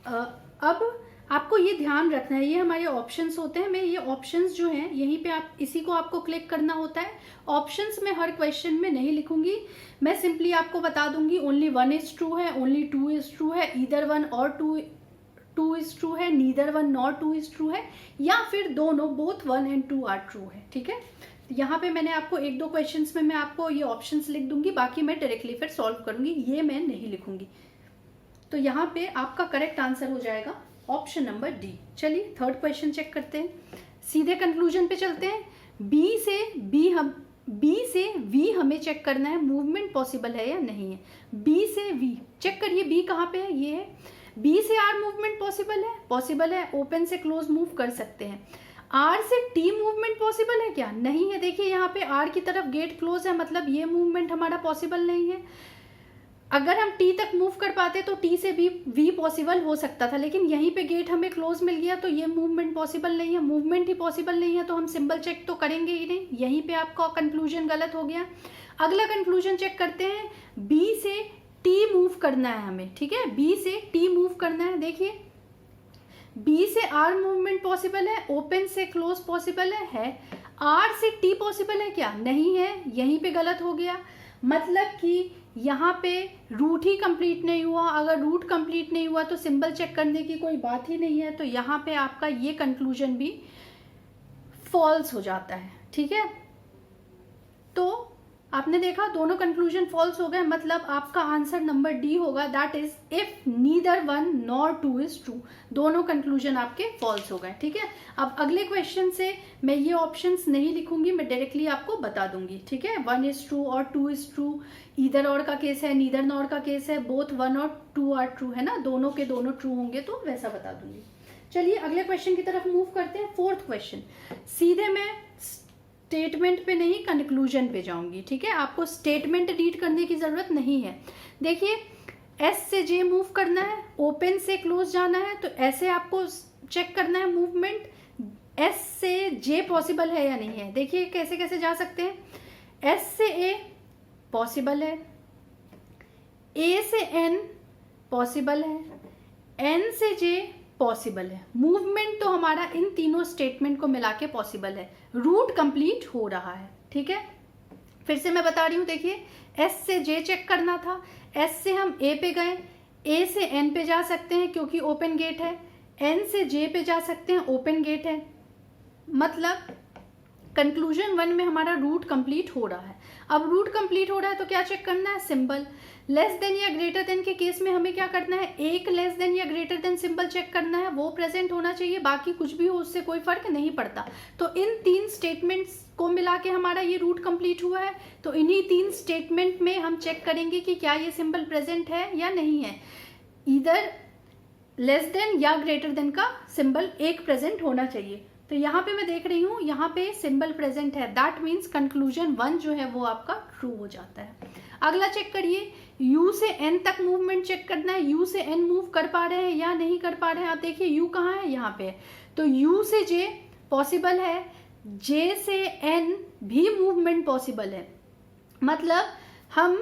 अब आपको ये ध्यान रखना है, ये हमारे ऑप्शंस होते हैं, मैं ये ऑप्शंस जो हैं यहीं पे आप इसी को आपको क्लिक करना होता है। ऑप्शंस में हर क्वेश्चन में नहीं लिखूंगी, मैं सिंपली आपको बता दूंगी ओनली 1 इज ट्रू है, ओनली 2 इज ट्रू है, ईदर 1 और 2 इज ट्रू है, नीदर 1 नॉर 2 इज ट्रू है, या फिर दोनों बोथ 1 एंड 2 आर ट्रू है। ठीक है, यहाँ पे मैंने आपको एक दो क्वेश्चंस में मैं आपको ये ऑप्शंस लिख दूंगी, बाकी मैं डायरेक्टली फिर सॉल्व करूंगी, ये मैं नहीं लिखूंगी। तो यहाँ पे आपका करेक्ट आंसर हो जाएगा ऑप्शन नंबर डी। चलिए थर्ड क्वेश्चन चेक करते हैं, सीधे कंक्लूजन पे चलते हैं। बी से बी हम बी से वी हमें चेक करना है मूवमेंट पॉसिबल है या नहीं है। बी से वी चेक करिए, बी कहाँ पे है, ये है। बी से आर मूवमेंट पॉसिबल है, पॉसिबल है, ओपन से क्लोज मूव कर सकते हैं। आर से टी मूवमेंट पॉसिबल है क्या, नहीं है। देखिए यहाँ पे आर की तरफ गेट क्लोज है, मतलब ये मूवमेंट हमारा पॉसिबल नहीं है। अगर हम टी तक मूव कर पाते तो टी से भी वी पॉसिबल हो सकता था, लेकिन यहीं पे गेट हमें क्लोज मिल गया तो ये मूवमेंट पॉसिबल नहीं है। मूवमेंट ही पॉसिबल नहीं है तो हम सिंबल चेक तो करेंगे ही नहीं, यहीं पे आपका कंक्लूजन गलत हो गया। अगला कंक्लूजन चेक करते हैं, बी से टी मूव करना है हमें, ठीक है, बी से टी मूव करना है। देखिए बी से आर मूवमेंट पॉसिबल है, ओपन से क्लोज पॉसिबल है। आर से टी पॉसिबल है क्या, नहीं है, यहीं पे गलत हो गया। मतलब कि यहाँ पे रूट ही कंप्लीट नहीं हुआ। अगर रूट कंप्लीट नहीं हुआ तो सिंबल चेक करने की कोई बात ही नहीं है, तो यहाँ पे आपका ये कंक्लूजन भी फॉल्स हो जाता है, ठीक है। तो आपने देखा दोनों कंक्लूजन फॉल्स हो गए, मतलब आपका आंसर नंबर डी होगा, that is if neither one nor two is true. दोनों कंक्लूजन आपके फॉल्स हो गए, ठीक है। अब अगले क्वेश्चन से मैं ये ऑप्शंस नहीं लिखूंगी, मैं डायरेक्टली आपको बता दूंगी, ठीक है। 1 इज ट्रू और 2 इज ट्रू, ईदर और का केस है, नीदर नॉर का केस है, बोथ 1 और 2 आर ट्रू, है ना, दोनों के दोनों ट्रू होंगे तो वैसा बता दूंगी। चलिए अगले क्वेश्चन की तरफ मूव करते हैं। 4th क्वेश्चन, सीधे मैं स्टेटमेंट पे नहीं कंक्लूजन पे जाऊंगी, ठीक है। आपको स्टेटमेंट रीड करने की जरूरत नहीं है। देखिए एस से जे मूव करना है, ओपन से क्लोज जाना है, तो ऐसे आपको चेक करना है मूवमेंट एस से जे पॉसिबल है या नहीं है। देखिए कैसे कैसे जा सकते हैं, एस से ए पॉसिबल है, ए से एन पॉसिबल है, एन से जे पॉसिबल है। मूवमेंट तो हमारा इन तीनों स्टेटमेंट को मिला के पॉसिबल है, रूट कंप्लीट हो रहा है, ठीक है। फिर से मैं बता रही हूं, देखिए एस से जे चेक करना था, एस से हम ए पे गए, ए से एन पे जा सकते हैं क्योंकि ओपन गेट है, एन से जे पे जा सकते हैं, ओपन गेट है। मतलब कंक्लूजन 1 में हमारा रूट कंप्लीट हो रहा है। अब रूट कंप्लीट हो रहा है तो क्या चेक करना है, सिंबल। लेस देन या ग्रेटर देन के केस में हमें क्या करना है, एक लेस देन या ग्रेटर देन सिंबल चेक करना है, वो प्रेजेंट होना चाहिए, बाकी कुछ भी हो उससे कोई फर्क नहीं पड़ता। तो इन 3 स्टेटमेंट्स को मिला के हमारा ये रूट कंप्लीट हुआ है, तो इन्हीं 3 स्टेटमेंट में हम चेक करेंगे कि क्या ये सिंबल प्रेजेंट है या नहीं है। इधर लेस देन या ग्रेटर देन का सिंबल एक प्रेजेंट होना चाहिए। तो यहाँ पे मैं देख रही हूँ, यहाँ पे सिंबल प्रेजेंट है, दैट मीन्स कंक्लूजन 1 जो है वो आपका ट्रू हो जाता है। अगला चेक करिए, U से N तक मूवमेंट चेक करना है, U से N मूव कर पा रहे हैं या नहीं कर पा रहे हैं। आप देखिए U कहाँ है, यहाँ पे है, तो U से J पॉसिबल है, J से N भी मूवमेंट पॉसिबल है। मतलब हम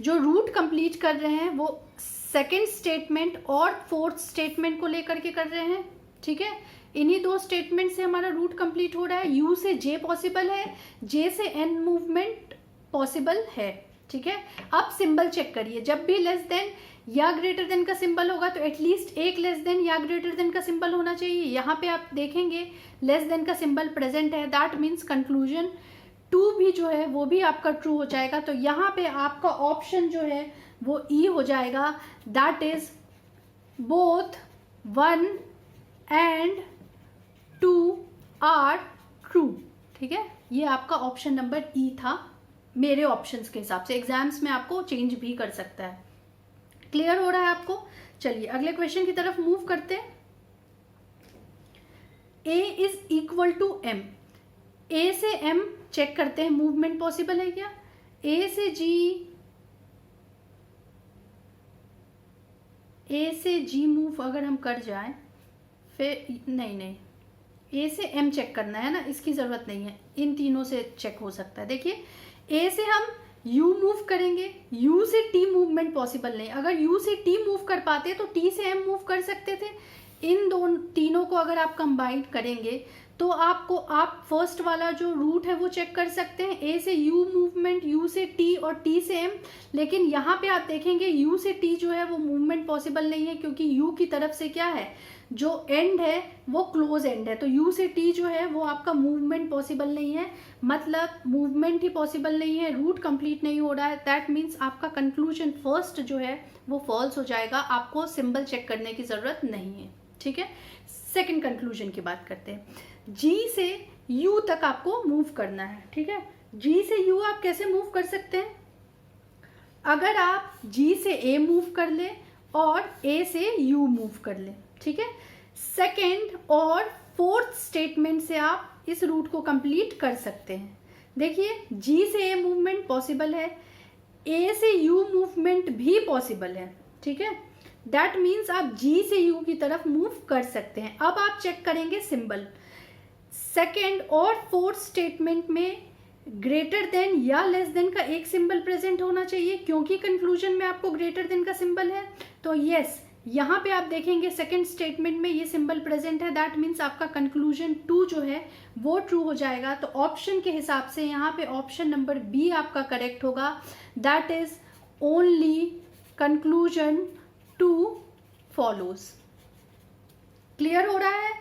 जो रूट कंप्लीट कर रहे हैं वो सेकेंड स्टेटमेंट और 4th स्टेटमेंट को लेकर के कर रहे हैं, ठीक है। इन्हीं 2 स्टेटमेंट से हमारा रूट कंप्लीट हो रहा है। U से J पॉसिबल है, J से N मूवमेंट पॉसिबल है, ठीक है। अब सिंबल चेक करिए, जब भी लेस देन या ग्रेटर देन का सिंबल होगा तो एटलीस्ट एक लेस देन या ग्रेटर देन का सिंबल होना चाहिए। यहाँ पे आप देखेंगे लेस देन का सिंबल प्रेजेंट है, दैट मीन्स कंक्लूजन 2 भी जो है वो भी आपका ट्रू हो जाएगा। तो यहाँ पे आपका ऑप्शन जो है वो ई हो जाएगा, that is both 1 and 2 are true, ठीक है। ये आपका ऑप्शन नंबर ई था मेरे ऑप्शंस के हिसाब से, एग्जाम्स में आपको चेंज भी कर सकता है। क्लियर हो रहा है आपको। चलिए अगले क्वेश्चन की तरफ मूव करते हैं। ए इज इक्वल टू एम, ए से एम चेक करते हैं मूवमेंट पॉसिबल है क्या। ए से जी मूव अगर हम कर जाएं, फिर नहीं ए से एम चेक करना है ना, इसकी जरूरत नहीं है, इन तीनों से चेक हो सकता है। देखिए ए से हम U मूव करेंगे, U से T मूवमेंट पॉसिबल नहीं। अगर U से T मूव कर पाते तो T से M मूव कर सकते थे। इन तीनों को अगर आप कंबाइन करेंगे तो आप फर्स्ट वाला जो रूट है वो चेक कर सकते हैं, A से U मूवमेंट, U से T और T से M। लेकिन यहाँ पे आप देखेंगे U से T जो है वो मूवमेंट पॉसिबल नहीं है, क्योंकि U की तरफ से क्या है, जो एंड है वो क्लोज एंड है। तो U से T जो है वो आपका मूवमेंट पॉसिबल नहीं है, मतलब मूवमेंट ही पॉसिबल नहीं है, रूट कंप्लीट नहीं हो रहा है। दैट मीन्स आपका कंक्लूजन फर्स्ट जो है वो फॉल्स हो जाएगा, आपको सिंबल चेक करने की जरूरत नहीं है, ठीक है। सेकंड कंक्लूजन की बात करते हैं, G से U तक आपको मूव करना है, ठीक है। जी से यू आप कैसे मूव कर सकते हैं? अगर आप जी से ए मूव कर ले और ए से यू मूव कर ले, ठीक है। सेकेंड और फोर्थ स्टेटमेंट से आप इस रूट को कंप्लीट कर सकते हैं। देखिए, जी से ए मूवमेंट पॉसिबल है, ए से यू मूवमेंट भी पॉसिबल है, ठीक है। दैट मीन्स आप जी से यू की तरफ मूव कर सकते हैं। अब आप चेक करेंगे सिंबल, सेकेंड और फोर्थ स्टेटमेंट में ग्रेटर देन या लेस देन का एक सिंबल प्रेजेंट होना चाहिए, क्योंकि कंक्लूजन में आपको ग्रेटर देन का सिंबल है। तो यस, यहाँ पे आप देखेंगे सेकंड स्टेटमेंट में ये सिंबल प्रेजेंट है, दैट मीन्स आपका कंक्लूजन 2 जो है वो ट्रू हो जाएगा। तो ऑप्शन के हिसाब से यहाँ पे ऑप्शन नंबर बी आपका करेक्ट होगा, that is only conclusion 2 follows. Clear हो रहा है?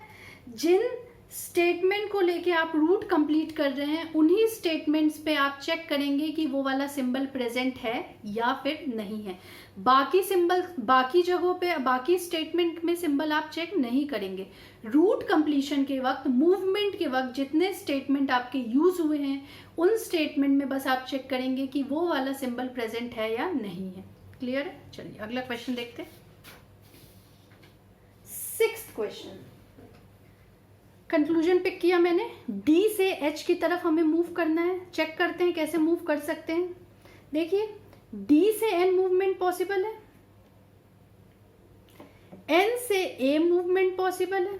जिन स्टेटमेंट को लेके आप रूट कंप्लीट कर रहे हैं, उन्हीं स्टेटमेंट्स पे आप चेक करेंगे कि वो वाला सिंबल प्रेजेंट है या फिर नहीं है। बाकी सिंबल, बाकी जगहों पे, बाकी स्टेटमेंट में सिंबल आप चेक नहीं करेंगे। रूट कंप्लीशन के वक्त, मूवमेंट के वक्त जितने स्टेटमेंट आपके यूज हुए हैं, उन स्टेटमेंट में बस आप चेक करेंगे कि वो वाला सिंबल प्रेजेंट है या नहीं है। क्लियर है? चलिए अगला क्वेश्चन देखते हैं। 6th क्वेश्चन, कंक्लूजन पिक किया मैंने, डी से एच की तरफ हमें मूव करना है। चेक करते हैं कैसे मूव कर सकते हैं। देखिए, डी से एन मूवमेंट पॉसिबल है, एन से ए मूवमेंट पॉसिबल है,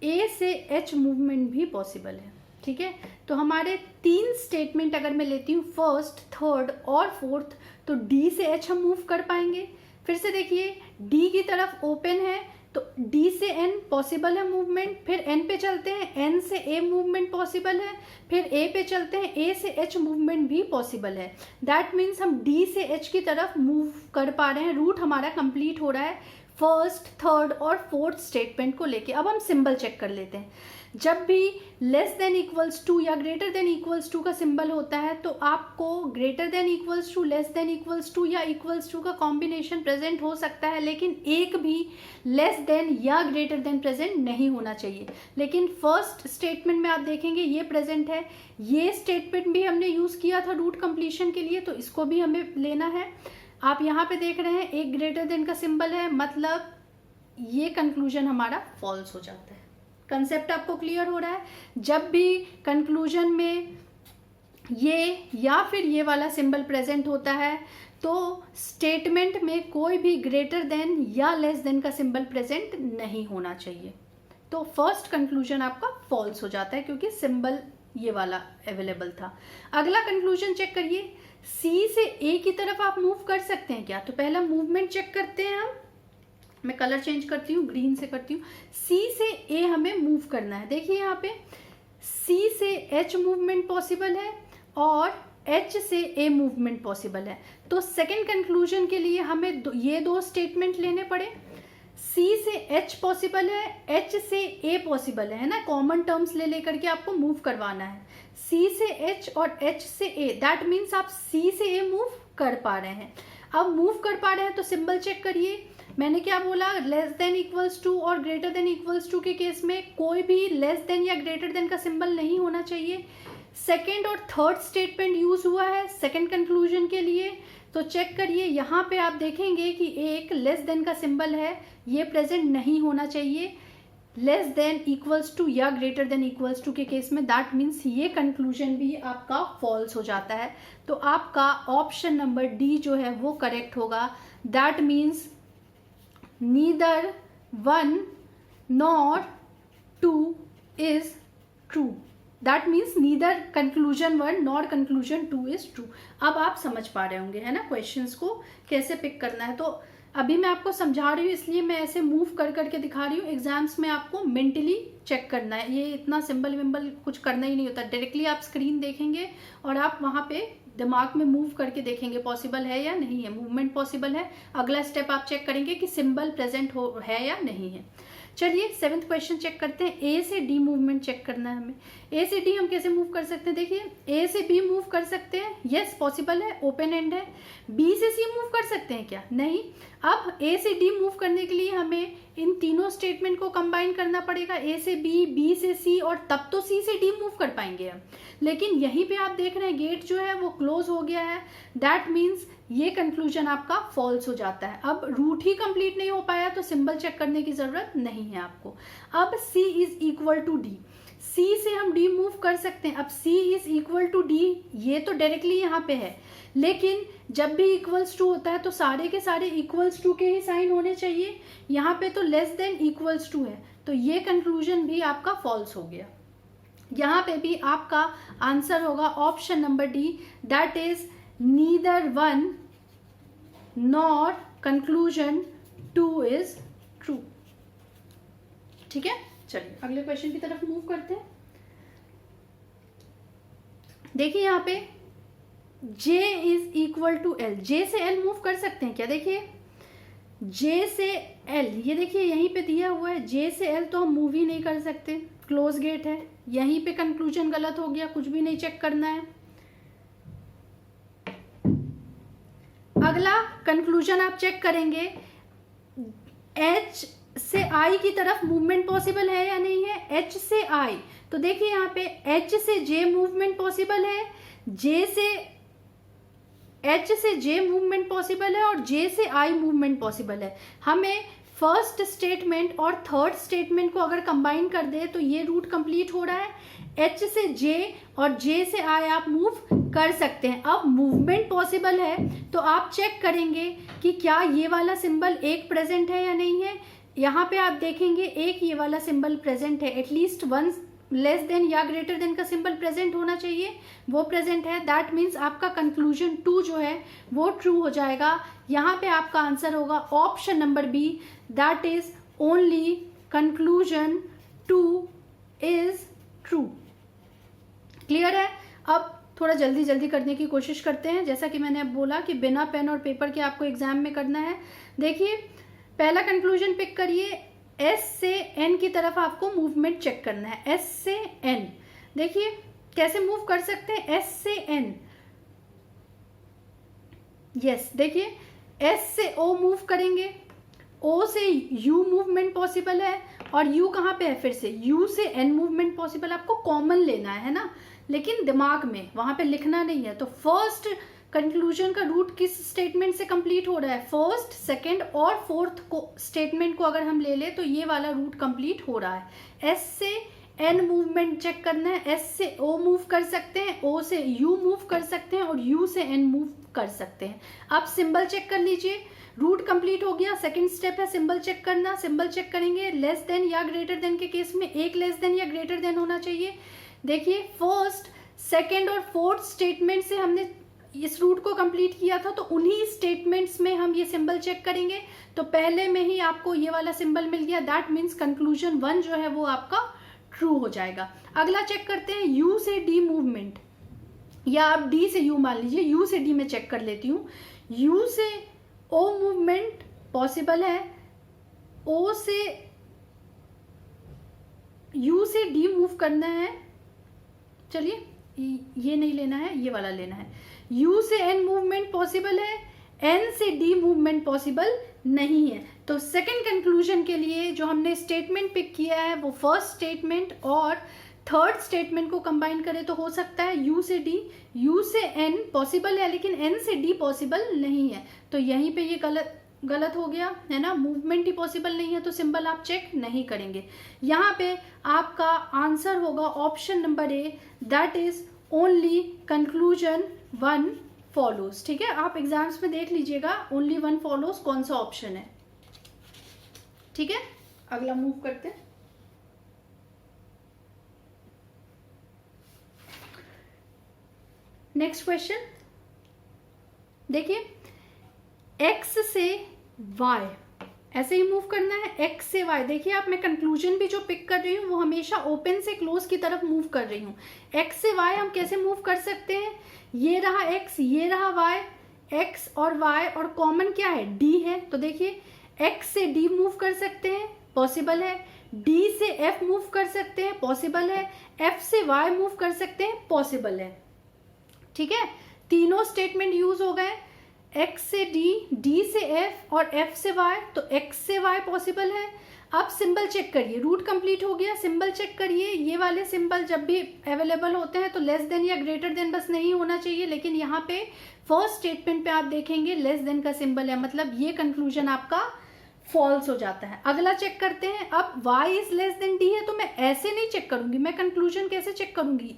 ए से एच मूवमेंट भी पॉसिबल है, ठीक है। तो हमारे 3 स्टेटमेंट अगर मैं लेती हूँ, फर्स्ट, थर्ड और फोर्थ, तो डी से एच हम मूव कर पाएंगे। फिर से देखिए, डी की तरफ ओपन है तो डी से एन पॉसिबल है मूवमेंट, फिर एन पे चलते हैं, एन से ए मूवमेंट पॉसिबल है, फिर ए पे चलते हैं, ए से एच मूवमेंट भी पॉसिबल है। दैट मीन्स हम डी से एच की तरफ मूव कर पा रहे हैं। रूट हमारा कंप्लीट हो रहा है फर्स्ट, थर्ड और फोर्थ स्टेटमेंट को लेके। अब हम सिंबल चेक कर लेते हैं। जब भी लेस देन इक्वल्स टू या ग्रेटर देन इक्वल्स टू का सिंबल होता है, तो आपको greater than equals to, less than equals to या इक्वल्स टू का कॉम्बिनेशन प्रेजेंट हो सकता है, लेकिन एक भी लेस देन या ग्रेटर देन प्रेजेंट नहीं होना चाहिए। लेकिन फर्स्ट स्टेटमेंट में आप देखेंगे ये प्रेजेंट है। ये स्टेटमेंट भी हमने यूज किया था रूट कंप्लीशन के लिए, तो इसको भी हमें लेना है। आप यहाँ पे देख रहे हैं एक ग्रेटर देन का सिंबल है, मतलब ये कंक्लूजन हमारा फॉल्स हो जाता है। कंसेप्ट आपको क्लियर हो रहा है? जब भी कंक्लूजन में ये या फिर ये वाला सिंबल प्रेजेंट होता है, तो स्टेटमेंट में कोई भी ग्रेटर देन या लेस देन का सिंबल प्रेजेंट नहीं होना चाहिए। तो फर्स्ट कंक्लूजन आपका फॉल्स हो जाता है, क्योंकि सिंबल ये वाला अवेलेबल था। अगला कंक्लूजन चेक करिए, सी से ए की तरफ आप मूव कर सकते हैं क्या? तो पहला मूवमेंट चेक करते हैं हम। मैं कलर चेंज करती हूँ, ग्रीन से करती हूँ। सी से ए हमें मूव करना है। देखिए यहाँ पे सी से एच मूवमेंट पॉसिबल है और एच से ए मूवमेंट पॉसिबल है। तो सेकंड कंक्लूजन के लिए हमें ये 2 स्टेटमेंट लेने पड़े। सी से एच पॉसिबल है, एच से ए पॉसिबल है ना, कॉमन टर्म्स ले लेकर के आपको मूव करवाना है। सी से एच और एच से ए, दैट मीन्स आप सी से ए मूव कर पा रहे हैं। अब मूव कर पा रहे हैं तो सिंबल चेक करिए। मैंने क्या बोला, लेस देन इक्वल्स टू और ग्रेटर देन इक्वल्स टू के केस में कोई भी लेस देन या ग्रेटर देन का सिंबल नहीं होना चाहिए। सेकेंड और थर्ड स्टेटमेंट यूज हुआ है सेकेंड कंक्लूजन के लिए, तो चेक करिए यहाँ पे आप देखेंगे कि एक लेस देन का सिंबल है, ये प्रेजेंट नहीं होना चाहिए। लेस देन इक्वल्स टू या ग्रेटर देन इक्वल्स टू के केस में, दैट मीन्स ये कंक्लूजन भी आपका फॉल्स हो जाता है। तो आपका ऑप्शन नंबर डी जो है वो करेक्ट होगा। That means neither 1 nor 2 is true. That means neither conclusion 1 nor conclusion 2 is true. अब आप समझ पा रहे होंगे, है ना, क्वेश्चंस को कैसे पिक करना है। तो अभी मैं आपको समझा रही हूँ, इसलिए मैं ऐसे मूव कर करके दिखा रही हूँ। एग्जाम्स में आपको मेंटली चेक करना है, ये इतना सिंबल विंबल कुछ करना ही नहीं होता। डायरेक्टली आप स्क्रीन देखेंगे और आप वहाँ पे दिमाग में मूव करके देखेंगे पॉसिबल है या नहीं है, मूवमेंट पॉसिबल है। अगला स्टेप आप चेक करेंगे कि सिंबल प्रेजेंट है या नहीं है। चलिए 7th क्वेश्चन चेक करते हैं। ए से डी मूवमेंट चेक करना है हमें। ए से डी हम कैसे मूव कर सकते हैं, देखिए ए से बी मूव कर सकते हैं, यस पॉसिबल है, ओपन एंड है। बी से सी मूव कर सकते हैं क्या, नहीं। अब ए से डी मूव करने के लिए हमें इन तीनों स्टेटमेंट को कंबाइन करना पड़ेगा, ए से बी, बी से सी, और तब तो सी से डी मूव कर पाएंगे हम। लेकिन यहीं पे आप देख रहे हैं गेट जो है वो क्लोज हो गया है, दैट मीन्स ये कंक्लूजन आपका फॉल्स हो जाता है। अब रूट ही कंप्लीट नहीं हो पाया तो सिंबल चेक करने की जरूरत नहीं है आपको। अब C is equal to D, C से हम D मूव कर सकते हैं। अब C is equal to D, ये तो डायरेक्टली यहाँ पे है, लेकिन जब भी इक्वल्स टू होता है तो सारे के सारे इक्वल्स टू के ही साइन होने चाहिए। यहाँ पे तो लेस देन इक्वल्स टू है, तो ये कंक्लूजन भी आपका फॉल्स हो गया। यहाँ पे भी आपका आंसर होगा option number D, that is neither one nor conclusion 2 is true. ठीक है, चलिए अगले क्वेश्चन की तरफ मूव करते हैं। देखिए यहाँ पे J is equal to L, J से L मूव कर सकते हैं क्या, देखिए J से L, ये देखिए यहीं पे दिया हुआ है, J से L तो हम मूव ही नहीं कर सकते, क्लोज गेट है। यहीं पे कंक्लूजन गलत हो गया, कुछ भी नहीं चेक करना है। अगला कंक्लूजन आप चेक करेंगे, H से I की तरफ मूवमेंट पॉसिबल है या नहीं है। H से I, तो देखिए यहाँ पे H से J मूवमेंट पॉसिबल है, H से J मूवमेंट पॉसिबल है, और J से I मूवमेंट पॉसिबल है। हमें फर्स्ट स्टेटमेंट और थर्ड स्टेटमेंट को अगर कंबाइन कर दे तो ये रूट कंप्लीट हो रहा है। H से J और J से I आप मूव कर सकते हैं। अब मूवमेंट पॉसिबल है तो आप चेक करेंगे कि क्या ये वाला सिंबल एक प्रेजेंट है या नहीं है। यहाँ पे आप देखेंगे एक ये वाला सिंबल प्रेजेंट है, एटलीस्ट वन लेस देन या ग्रेटर देन का सिंबल प्रेजेंट होना चाहिए, वो प्रेजेंट है। दैट मीन्स आपका कंक्लूजन 2 जो है वो ट्रू हो जाएगा। यहाँ पे आपका आंसर होगा option number B, that is only conclusion 2 is true. Clear है। अब थोड़ा जल्दी जल्दी करने की कोशिश करते हैं, जैसा कि मैंने अब बोला कि बिना पेन और पेपर के आपको एग्जाम में करना है। देखिए पहला कंक्लूजन पिक करिए, S से N की तरफ आपको मूवमेंट चेक करना है। S से N, देखिए कैसे मूव कर सकते हैं S से N, यस देखिए S से O मूव करेंगे, O से U मूवमेंट पॉसिबल है, और U कहाँ पे है, फिर से U से N मूवमेंट पॉसिबल। आपको कॉमन लेना है ना, लेकिन दिमाग में वहां पे लिखना नहीं है। तो फर्स्ट कंक्लूजन का रूट किस स्टेटमेंट से कंप्लीट हो रहा है, फर्स्ट, सेकंड और फोर्थ को स्टेटमेंट को अगर हम ले ले तो ये वाला रूट कंप्लीट हो रहा है। S से N मूवमेंट चेक करना है, S से O मूव कर सकते हैं, O से U मूव कर सकते हैं, और U से N मूव कर सकते हैं। अब सिंबल चेक कर लीजिए, रूट कंप्लीट हो गया। सेकंड स्टेप है सिंबल चेक करना। सिंबल चेक करेंगे, लेस देन या ग्रेटर देन के केस में एक लेस देन या ग्रेटर देन होना चाहिए। देखिए फर्स्ट, सेकंड और फोर्थ स्टेटमेंट से हमने इस रूट को कंप्लीट किया था, तो उन्हीं स्टेटमेंट्स में हम ये सिंबल चेक करेंगे। तो पहले में ही आपको ये वाला सिंबल मिल गया, दैट मीन्स कंक्लूजन 1 जो है वो आपका ट्रू हो जाएगा। अगला चेक करते हैं U से D मूवमेंट, या आप D से U मान लीजिए, U से D में चेक कर लेती हूँ। U से O मूवमेंट पॉसिबल है, O से U से D मूव करना है, चलिए ये नहीं लेना है, ये वाला लेना है। U से N मूवमेंट पॉसिबल है, N से D मूवमेंट पॉसिबल नहीं है। तो सेकंड कंक्लूजन के लिए जो हमने स्टेटमेंट पिक किया है वो फर्स्ट स्टेटमेंट और थर्ड स्टेटमेंट को कंबाइन करें तो हो सकता है U से D, U से N पॉसिबल है लेकिन N से D पॉसिबल नहीं है। तो यहीं पे ये गलत हो गया है ना, मूवमेंट ही पॉसिबल नहीं है तो सिंबल आप चेक नहीं करेंगे। यहाँ पे आपका आंसर होगा option number A, that is only conclusion 1 follows. ठीक है, आप एग्जाम्स में देख लीजिएगा ओनली 1 फॉलोज कौन सा ऑप्शन है। ठीक है, अगला मूव करते हैं। नेक्स्ट क्वेश्चन देखिए, x से y ऐसे ही मूव करना है। x से y, देखिए आप, मैं कंक्लूजन भी जो पिक कर रही हूँ वो हमेशा ओपन से क्लोज की तरफ मूव कर रही हूँ। x से y हम कैसे मूव कर सकते हैं, ये रहा x, ये रहा y, x और y और कॉमन क्या है, d है। तो देखिए x से d मूव कर सकते हैं, पॉसिबल है। डी से एफ मूव कर सकते हैं, पॉसिबल है। एफ से वाई मूव कर सकते हैं, पॉसिबल है। ठीक है, तीनों स्टेटमेंट यूज हो गए, एक्स से डी, डी से एफ और एफ से वाई, तो एक्स से वाई पॉसिबल है। अब सिंबल चेक करिए, रूट कंप्लीट हो गया, सिंबल चेक करिए। ये वाले सिंबल जब भी अवेलेबल होते हैं तो लेस देन या ग्रेटर देन बस नहीं होना चाहिए, लेकिन यहाँ पे फर्स्ट स्टेटमेंट पे आप देखेंगे लेस देन का सिंबल है, मतलब ये कंक्लूजन आपका फॉल्स हो जाता है। अगला चेक करते हैं। अब y is less than d है, तो मैं ऐसे नहीं चेक करूंगी, मैं कंक्लूजन कैसे चेक करूंगी,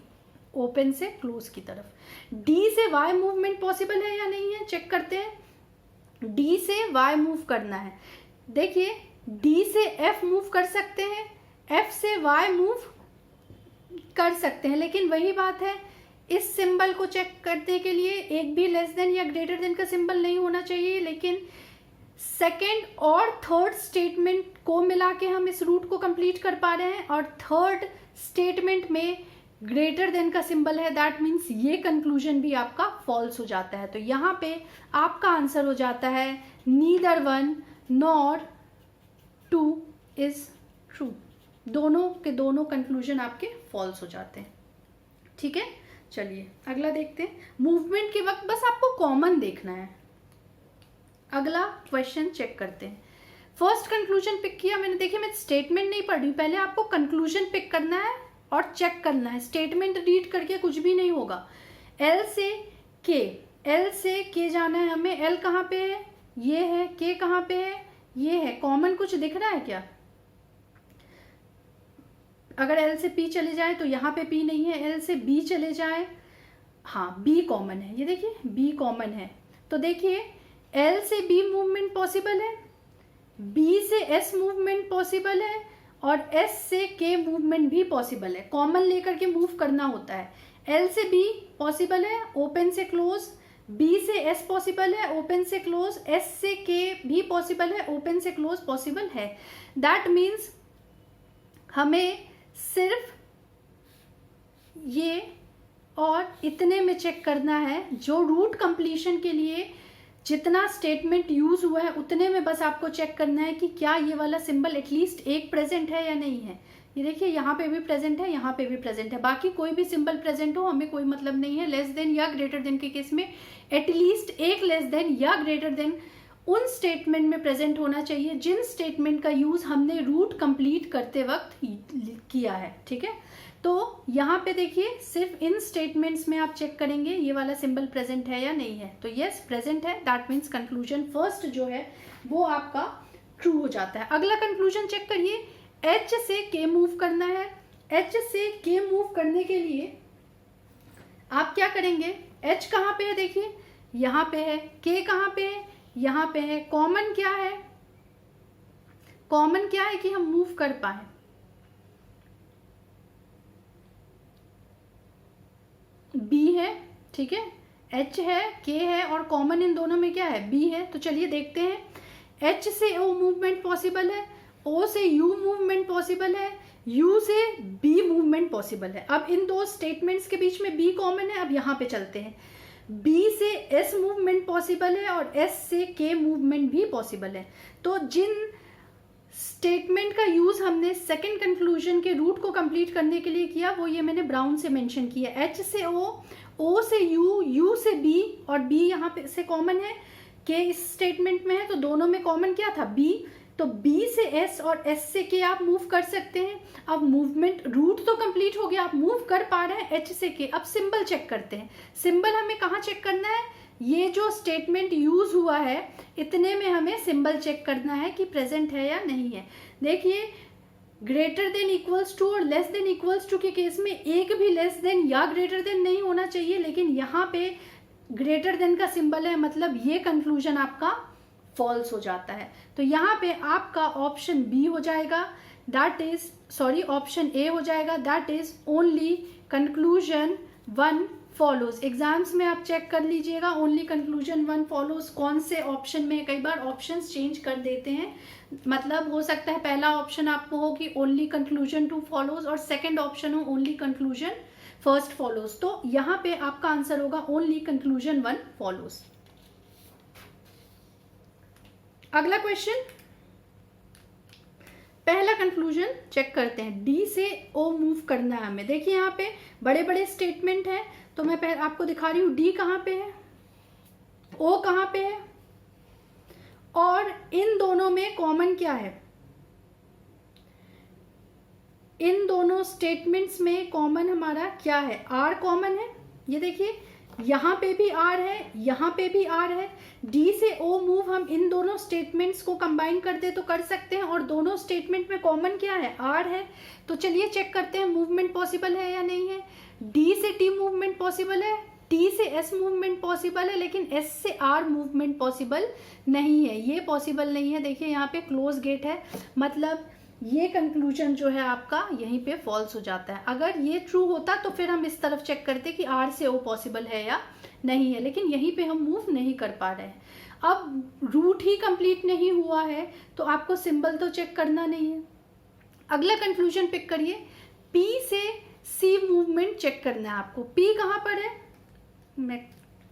ओपन से क्लोज की तरफ। d से y मूवमेंट पॉसिबल है या नहीं है, चेक करते हैं। d से y मूव करना है, देखिए d से f मूव कर सकते हैं, f से y मूव कर सकते हैं, लेकिन वही बात है, इस सिंबल को चेक करने के लिए एक भी लेस देन या ग्रेटर देन का सिंबल नहीं होना चाहिए, लेकिन सेकेंड और थर्ड स्टेटमेंट को मिला के हम इस रूट को कंप्लीट कर पा रहे हैं, और थर्ड स्टेटमेंट में ग्रेटर देन का सिंबल है, दैट मीन्स ये कंक्लूजन भी आपका फॉल्स हो जाता है। तो यहाँ पे आपका आंसर हो जाता है neither one nor two is true, दोनों के दोनों कंक्लूजन आपके फॉल्स हो जाते हैं। ठीक है, चलिए अगला देखते हैं। मूवमेंट के वक्त बस आपको कॉमन देखना है। अगला क्वेश्चन चेक करते हैं। फर्स्ट कंक्लूजन पिक किया मैंने, देखिए मैं स्टेटमेंट नहीं पढ़ रही, पहले आपको कंक्लूजन पिक करना है और चेक करना है, स्टेटमेंट रीड करके कुछ भी नहीं होगा। एल से के, एल से के जाना है हमें, एल कहाँ पे है, ये है, के कहाँ पे है, ये है, कॉमन कुछ दिख रहा है क्या? अगर एल से पी चले जाए तो यहाँ पे पी नहीं है, एल से बी चले जाए, हाँ बी कॉमन है, ये देखिए बी कॉमन है। तो देखिए एल से बी मूवमेंट पॉसिबल है, बी से एस मूवमेंट पॉसिबल है, और एस से के मूवमेंट भी पॉसिबल है। कॉमन लेकर के मूव करना होता है। एल से बी पॉसिबल है, ओपन से क्लोज, बी से एस पॉसिबल है, ओपन से क्लोज, एस से के भी पॉसिबल है, ओपन से क्लोज पॉसिबल है। दैट मीन्स हमें सिर्फ ये और इतने में चेक करना है, जो रूट कंप्लीशन के लिए जितना स्टेटमेंट यूज हुआ है उतने में बस आपको चेक करना है कि क्या ये वाला सिंबल एटलीस्ट एक प्रेजेंट है या नहीं है। ये देखिए यहाँ पे भी प्रेजेंट है, यहाँ पे भी प्रेजेंट है, बाकी कोई भी सिंबल प्रेजेंट हो हमें कोई मतलब नहीं है। लेस देन या ग्रेटर देन के केस में एटलीस्ट एक लेस देन या ग्रेटर देन उन स्टेटमेंट में प्रेजेंट होना चाहिए जिन स्टेटमेंट का यूज हमने रूट कंप्लीट करते वक्त किया है। ठीक है, तो यहाँ पे देखिए सिर्फ इन स्टेटमेंट्स में आप चेक करेंगे ये वाला सिंबल प्रेजेंट है या नहीं है, तो यस प्रेजेंट है, दैट मीन्स कंक्लूजन फर्स्ट जो है वो आपका ट्रू हो जाता है। अगला कंक्लूजन चेक करिए, एच से के मूव करना है। एच से के मूव करने के लिए आप क्या करेंगे, एच कहाँ पे है, देखिए यहाँ पे है, के कहाँ पे है, यहाँ पे है। कॉमन क्या है, कॉमन क्या है कि हम मूव कर पाए, बी है। ठीक है, एच है, के है, और कॉमन इन दोनों में क्या है, बी है। तो चलिए देखते हैं, एच से ओ मूवमेंट पॉसिबल है, ओ से यू मूवमेंट पॉसिबल है, यू से बी मूवमेंट पॉसिबल है। अब इन दो स्टेटमेंट्स के बीच में बी कॉमन है। अब यहाँ पे चलते हैं, बी से एस मूवमेंट पॉसिबल है और एस से के मूवमेंट भी पॉसिबल है। तो जिन स्टेटमेंट का यूज हमने सेकंड कंक्लूजन के रूट को कंप्लीट करने के लिए किया वो ये मैंने ब्राउन से मेंशन किया, एच से ओ से यू, यू से बी, और बी यहाँ पे से कॉमन है, के इस स्टेटमेंट में है, तो दोनों में कॉमन क्या था, बी। तो बी से एस और एस से के आप मूव कर सकते हैं। अब मूवमेंट रूट तो कंप्लीट हो गया, आप मूव कर पा रहे हैं एच से के। अब सिंबल चेक करते हैं, सिंबल हमें कहाँ चेक करना है, ये जो स्टेटमेंट यूज हुआ है इतने में हमें सिंबल चेक करना है कि प्रेजेंट है या नहीं है। देखिए ग्रेटर देन इक्वल्स टू और लेस देन इक्वल्स टू के केस में एक भी लेस देन या ग्रेटर देन नहीं होना चाहिए, लेकिन यहाँ पे ग्रेटर देन का सिंबल है, मतलब ये कंक्लूजन आपका फॉल्स हो जाता है। तो यहाँ पे आपका ऑप्शन बी हो जाएगा, that is sorry option A हो जाएगा, that is only conclusion one follows. Exams में आप चेक कर लीजिएगा, ओनली कंक्लूजन वन फॉलोज कौन से ऑप्शन में, कई बार ऑप्शंस चेंज कर देते हैं, मतलब हो सकता है पहला ऑप्शन आपको हो कि ओनली कंक्लूजन टू फॉलोज और सेकंड ऑप्शन हो ओनली कंक्लूजन फर्स्ट फॉलोज। तो यहाँ पे आपका आंसर होगा ओनली कंक्लूजन वन फॉलोज। अगला क्वेश्चन, पहला कंक्लूजन चेक करते हैं, डी से ओ मूव करना है हमें। देखिए यहाँ पे बड़े बड़े स्टेटमेंट हैं, तो मैं आपको दिखा रही हूँ डी कहाँ पे है, ओ कहाँ पे है, और इन दोनों में कॉमन क्या है। इन दोनों स्टेटमेंट्स में कॉमन हमारा क्या है, आर कॉमन है। ये देखिए यहाँ पे भी आर है, यहाँ पे भी आर है। डी से ओ मूव हम इन दोनों स्टेटमेंट्स को कंबाइन कर दे तो कर सकते हैं, और दोनों स्टेटमेंट में कॉमन क्या है, आर है। तो चलिए चेक करते हैं मूवमेंट पॉसिबल है या नहीं है। डी से टी मूवमेंट पॉसिबल है, टी से एस मूवमेंट पॉसिबल है, लेकिन एस से आर मूवमेंट पॉसिबल नहीं है, ये पॉसिबल नहीं है। देखिए यहाँ पे क्लोज गेट है, मतलब ये कंक्लूजन जो है आपका यहीं पे फॉल्स हो जाता है। अगर ये ट्रू होता तो फिर हम इस तरफ चेक करते कि आर से ओ पॉसिबल है या नहीं है, लेकिन यहीं पे हम मूव नहीं कर पा रहे हैं। अब रूट ही कंप्लीट नहीं हुआ है तो आपको सिंबल तो चेक करना नहीं है। अगला कंक्लूजन पिक करिए, पी से सी मूवमेंट चेक करना है आपको। पी कहाँ पर है, मैं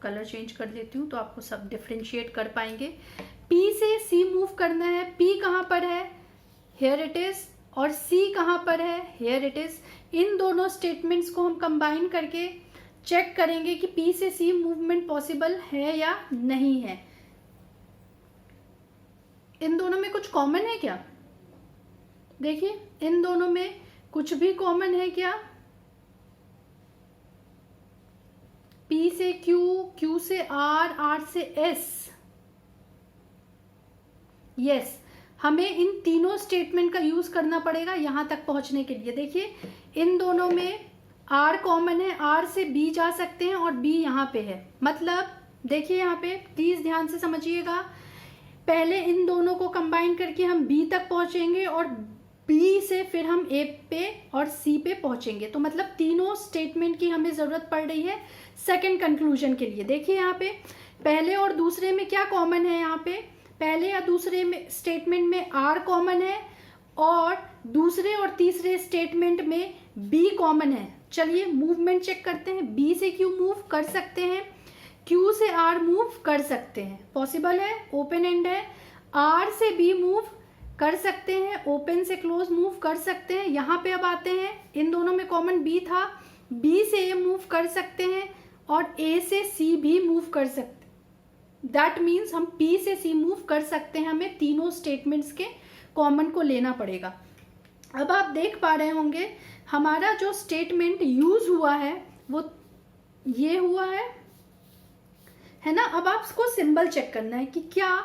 कलर चेंज कर देती हूँ तो आपको सब डिफ्रेंशिएट कर पाएंगे। पी से सी मूव करना है, पी कहाँ पर है, हेयर इट इज, और सी कहाँ पर है, हेयर इट इज। इन दोनों स्टेटमेंट्स को हम कंबाइन करके चेक करेंगे कि पी से सी मूवमेंट पॉसिबल है या नहीं है। इन दोनों में कुछ कॉमन है क्या, देखिए इन दोनों में कुछ भी कॉमन है क्या, पी से क्यू, क्यू से आर, आर से एस। यस, हमें इन तीनों स्टेटमेंट का यूज करना पड़ेगा यहां तक पहुंचने के लिए। देखिए इन दोनों में आर कॉमन है, आर से बी जा सकते हैं और बी यहाँ पे है। मतलब देखिए यहाँ पे प्लीज ध्यान से समझिएगा, पहले इन दोनों को कंबाइन करके हम बी तक पहुंचेंगे और बी से फिर हम ए पे और सी पे पहुंचेंगे। तो मतलब तीनों स्टेटमेंट की हमें जरूरत पड़ रही है सेकंड कंक्लूजन के लिए। देखिए यहाँ पे पहले और दूसरे में क्या कॉमन है, यहाँ पे पहले या दूसरे में स्टेटमेंट में आर कॉमन है और दूसरे और तीसरे स्टेटमेंट में बी कॉमन है। चलिए मूवमेंट चेक करते हैं, बी से क्यू मूव कर सकते हैं, क्यू से आर मूव कर सकते हैं, पॉसिबल है, ओपन एंड है। आर से बी मूव कर सकते हैं, ओपन से क्लोज मूव कर सकते हैं। यहाँ पे अब आते हैं, इन दोनों में कॉमन बी था, बी से ए मूव कर सकते हैं और ए से सी भी मूव कर सकते हैं। दैट मीन्स हम पी से सी मूव कर सकते हैं, हमें तीनों स्टेटमेंट्स के कॉमन को लेना पड़ेगा। अब आप देख पा रहे होंगे हमारा जो स्टेटमेंट यूज हुआ है वो ये हुआ है ना। अब आपको सिंबल चेक करना है कि क्या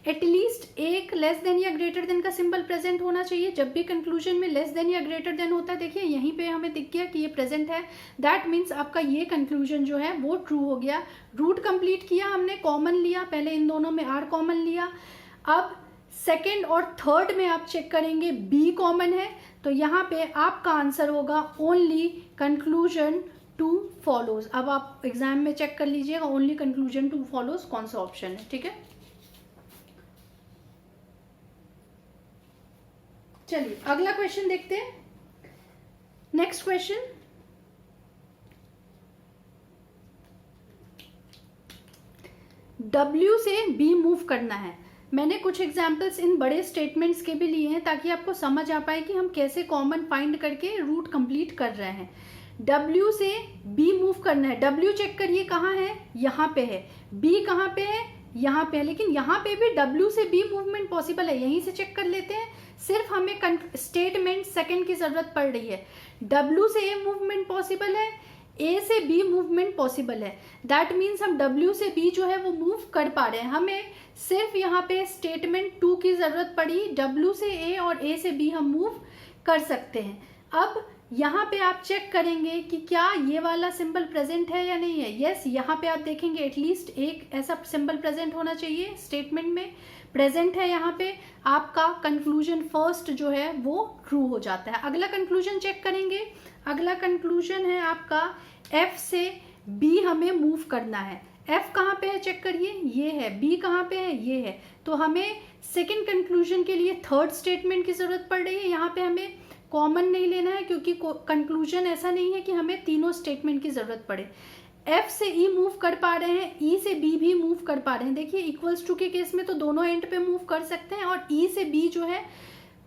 एटलीस्ट एक लेस देन या ग्रेटर देन का सिंबल प्रेजेंट होना चाहिए जब भी कंक्लूजन में लेस देन या ग्रेटर देन होता है। देखिए यहीं पे हमें दिख गया कि ये प्रेजेंट है, दैट मीन्स आपका ये कंक्लूजन जो है वो ट्रू हो गया। रूट कंप्लीट किया हमने, कॉमन लिया, पहले इन दोनों में आर कॉमन लिया। अब सेकेंड और थर्ड में आप चेक करेंगे बी कॉमन है, तो यहाँ पे आपका आंसर होगा ओनली कंक्लूजन टू फॉलोज। अब आप एग्जाम में चेक कर लीजिएगा ओनली कंक्लूजन टू फॉलोज कौन सा ऑप्शन है, ठीक है। चलिए अगला क्वेश्चन देखते हैं। नेक्स्ट क्वेश्चन, W से B मूव करना है। मैंने कुछ एग्जाम्पल्स इन बड़े स्टेटमेंट्स के भी लिए हैं ताकि आपको समझ आ पाए कि हम कैसे कॉमन फाइंड करके रूट कंप्लीट कर रहे हैं। W से B मूव करना है, W चेक करिए कहाँ है, यहाँ पे है। B कहाँ पे है, यहाँ पे है, लेकिन यहाँ पे भी W से B मूवमेंट पॉसिबल है, यहीं से चेक कर लेते हैं। सिर्फ हमें स्टेटमेंट सेकंड की जरूरत पड़ रही है। W से A मूवमेंट पॉसिबल है, A से B मूवमेंट पॉसिबल है, दैट मीन्स हम W से B जो है वो मूव कर पा रहे हैं। हमें सिर्फ यहाँ पे स्टेटमेंट 2 की जरूरत पड़ी, W से A और A से B हम मूव कर सकते हैं। अब यहाँ पे आप चेक करेंगे कि क्या ये वाला सिंबल प्रेजेंट है या नहीं है। यस, यहाँ पे आप देखेंगे एटलीस्ट एक ऐसा सिंबल प्रेजेंट होना चाहिए, स्टेटमेंट में प्रेजेंट है। यहाँ पे आपका कंक्लूजन फर्स्ट जो है वो ट्रू हो जाता है। अगला कंक्लूजन चेक करेंगे, अगला कंक्लूजन है आपका F से B हमें मूव करना है। F कहाँ पे है चेक करिए, ये है, B कहाँ पे है, ये है। तो हमें सेकेंड कंक्लूजन के लिए थर्ड स्टेटमेंट की जरूरत पड़ रही है। यहाँ पे हमें कॉमन नहीं लेना है क्योंकि कंक्लूजन ऐसा नहीं है कि हमें तीनों स्टेटमेंट की जरूरत पड़े। F से E मूव कर पा रहे हैं, E से B भी मूव कर पा रहे हैं। देखिए इक्वल्स टू के केस में तो दोनों एंड पे मूव कर सकते हैं और E से B जो है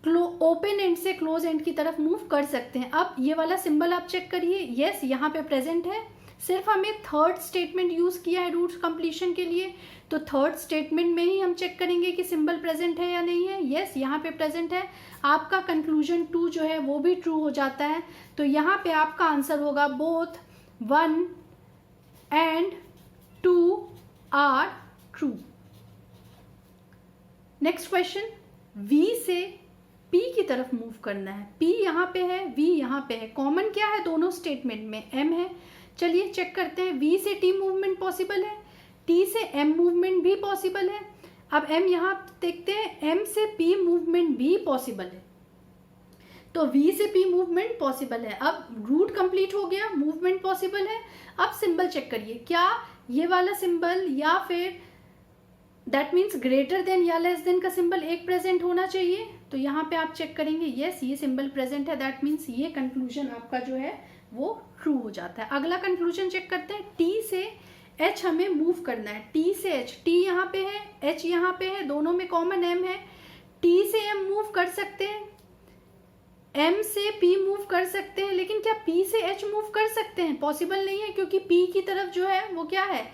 ओपन एंड से क्लोज एंड की तरफ मूव कर सकते हैं। अब ये वाला सिंबल आप चेक करिए, यस यहाँ पे प्रेजेंट है। सिर्फ हमें थर्ड स्टेटमेंट यूज किया है रूट कंप्लीशन के लिए, तो थर्ड स्टेटमेंट में ही हम चेक करेंगे कि सिंबल प्रेजेंट है या नहीं है। यस यहाँ पे प्रेजेंट है। आपका कंक्लूजन 2 जो है वो भी ट्रू हो जाता है। तो यहाँ पे आपका आंसर होगा both 1 and 2 are true. Next question, V से P की तरफ मूव करना है। P यहाँ पे है, V यहाँ पे है, कॉमन क्या है दोनों स्टेटमेंट में? M है। चलिए चेक करते हैं, V से T मूवमेंट पॉसिबल है, T से M मूवमेंट भी पॉसिबल है। अब M यहाँ देखते हैं, M से P मूवमेंट भी पॉसिबल है, तो V से P मूवमेंट पॉसिबल है। अब रूट कंप्लीट हो गया, मूवमेंट पॉसिबल है। अब सिंबल चेक करिए, क्या ये वाला सिंबल या फिर दैट मीन्स ग्रेटर देन या लेस देन का सिंबल एक प्रेजेंट होना चाहिए। तो यहाँ पे आप चेक करेंगे, यस ये सिंबल प्रेजेंट है, दैट मीन्स ये कंक्लूजन आपका जो है वो ट्रू हो जाता है। अगला कंक्लूजन चेक करते हैं, T से H हमें मूव करना है। T से H, T यहाँ पे है, H यहाँ पे है, दोनों में कॉमन M है। T से M मूव कर सकते हैं, M से P मूव कर सकते हैं, लेकिन क्या P से H मूव कर सकते हैं? पॉसिबल नहीं है, क्योंकि P की तरफ जो है वो क्या है,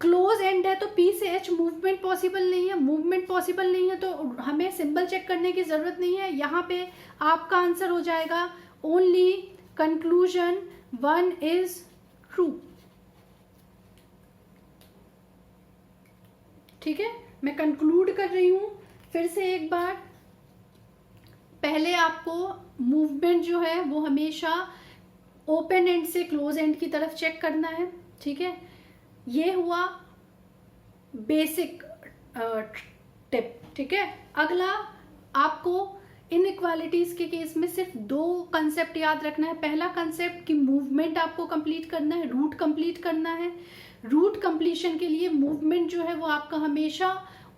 क्लोज एंड है, तो P से H मूवमेंट पॉसिबल नहीं है। मूवमेंट पॉसिबल नहीं है तो हमें सिंबल चेक करने की जरूरत नहीं है। यहाँ पे आपका आंसर हो जाएगा ओनली कंक्लूजन 1 इज ट्रू। ठीक है, मैं कंक्लूड कर रही हूं फिर से एक बार। पहले आपको मूवमेंट जो है वो हमेशा ओपन एंड से क्लोज एंड की तरफ चेक करना है। ठीक है, ये हुआ बेसिक टिप। ठीक है, अगला आपको इनइक्वालिटीज के केस में सिर्फ 2 कंसेप्ट याद रखना है। पहला कंसेप्ट कि मूवमेंट आपको कंप्लीट करना है, रूट कंप्लीट करना है। रूट कंप्लीशन के लिए मूवमेंट जो है वो आपका हमेशा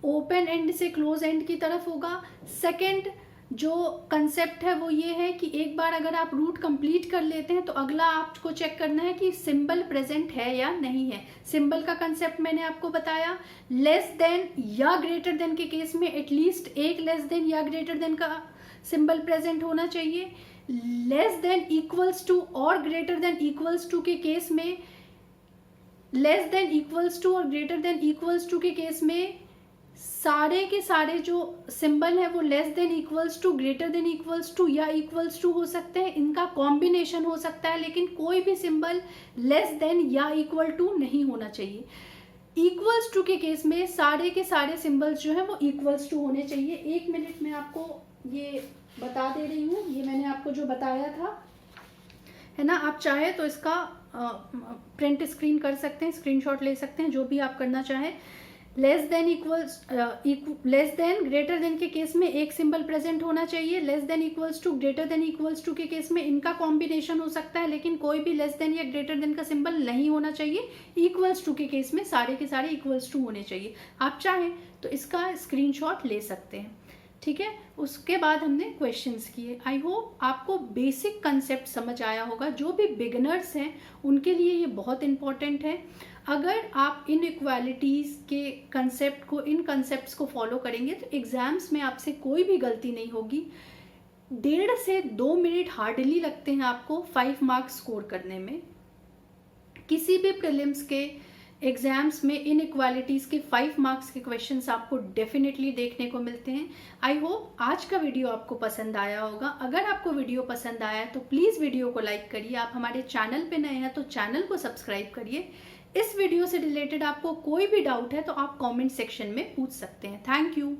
ओपन एंड से क्लोज एंड की तरफ होगा। सेकंड जो कंसेप्ट है वो ये है कि एक बार अगर आप रूट कंप्लीट कर लेते हैं तो अगला आपको चेक करना है कि सिंबल प्रेजेंट है या नहीं है। सिंबल का कंसेप्ट मैंने आपको बताया, लेस देन या ग्रेटर देन के केस में एटलीस्ट एक लेस देन या ग्रेटर देन का सिंबल प्रेजेंट होना चाहिए। लेस देन इक्वल्स टू और ग्रेटर देन इक्वल्स टू के केस में, लेस देन इक्वल्स टू और ग्रेटर देन इक्वल्स टू के केस में सारे के सारे जो सिंबल है वो less than equals to, greater than equals to या इक्वल्स टू हो सकते हैं। इनका कॉम्बिनेशन हो सकता है, लेकिन कोई भी सिंबल लेस देन या इक्वल टू नहीं होना चाहिए। इक्वल्स टू के केस में सारे के सारे सिंबल्स जो है वो इक्वल्स टू होने चाहिए। 1 मिनट में आपको ये बता दे रही हूँ, ये मैंने आपको जो बताया था है ना। आप चाहे तो इसका प्रिंट स्क्रीन कर सकते हैं, स्क्रीनशॉट ले सकते हैं, जो भी आप करना चाहें। Less than equals, less than greater than के केस में एक सिंबल प्रेजेंट होना चाहिए। Less than equals to, greater than equals to के केस में इनका कॉम्बिनेशन हो सकता है, लेकिन कोई भी लेस देन या ग्रेटर देन का सिंबल नहीं होना चाहिए। इक्वल्स टू के केस में सारे के सारे इक्वल्स टू होने चाहिए। आप चाहें तो इसका स्क्रीनशॉट ले सकते हैं। ठीक है, उसके बाद हमने क्वेश्चंस किए। आई होप आपको बेसिक कंसेप्ट समझ आया होगा। जो भी बिगिनर्स हैं उनके लिए ये बहुत इंपॉर्टेंट है। अगर आप इनइक्वालिटीज़ के कंसेप्ट को, इन कंसेप्ट्स को फॉलो करेंगे तो एग्जाम्स में आपसे कोई भी गलती नहीं होगी। 1.5 से 2 मिनट हार्डली लगते हैं आपको 5 मार्क्स स्कोर करने में। किसी भी प्रीलिम्स के एग्जाम्स में इनइक्वालिटीज़ के 5 मार्क्स के क्वेश्चंस आपको डेफिनेटली देखने को मिलते हैं। आई होप आज का वीडियो आपको पसंद आया होगा। अगर आपको वीडियो पसंद आया तो प्लीज़ वीडियो को लाइक करिए। आप हमारे चैनल पे नए हैं तो चैनल को सब्सक्राइब करिए। इस वीडियो से रिलेटेड आपको कोई भी डाउट है तो आप कमेंट सेक्शन में पूछ सकते हैं। Thank you.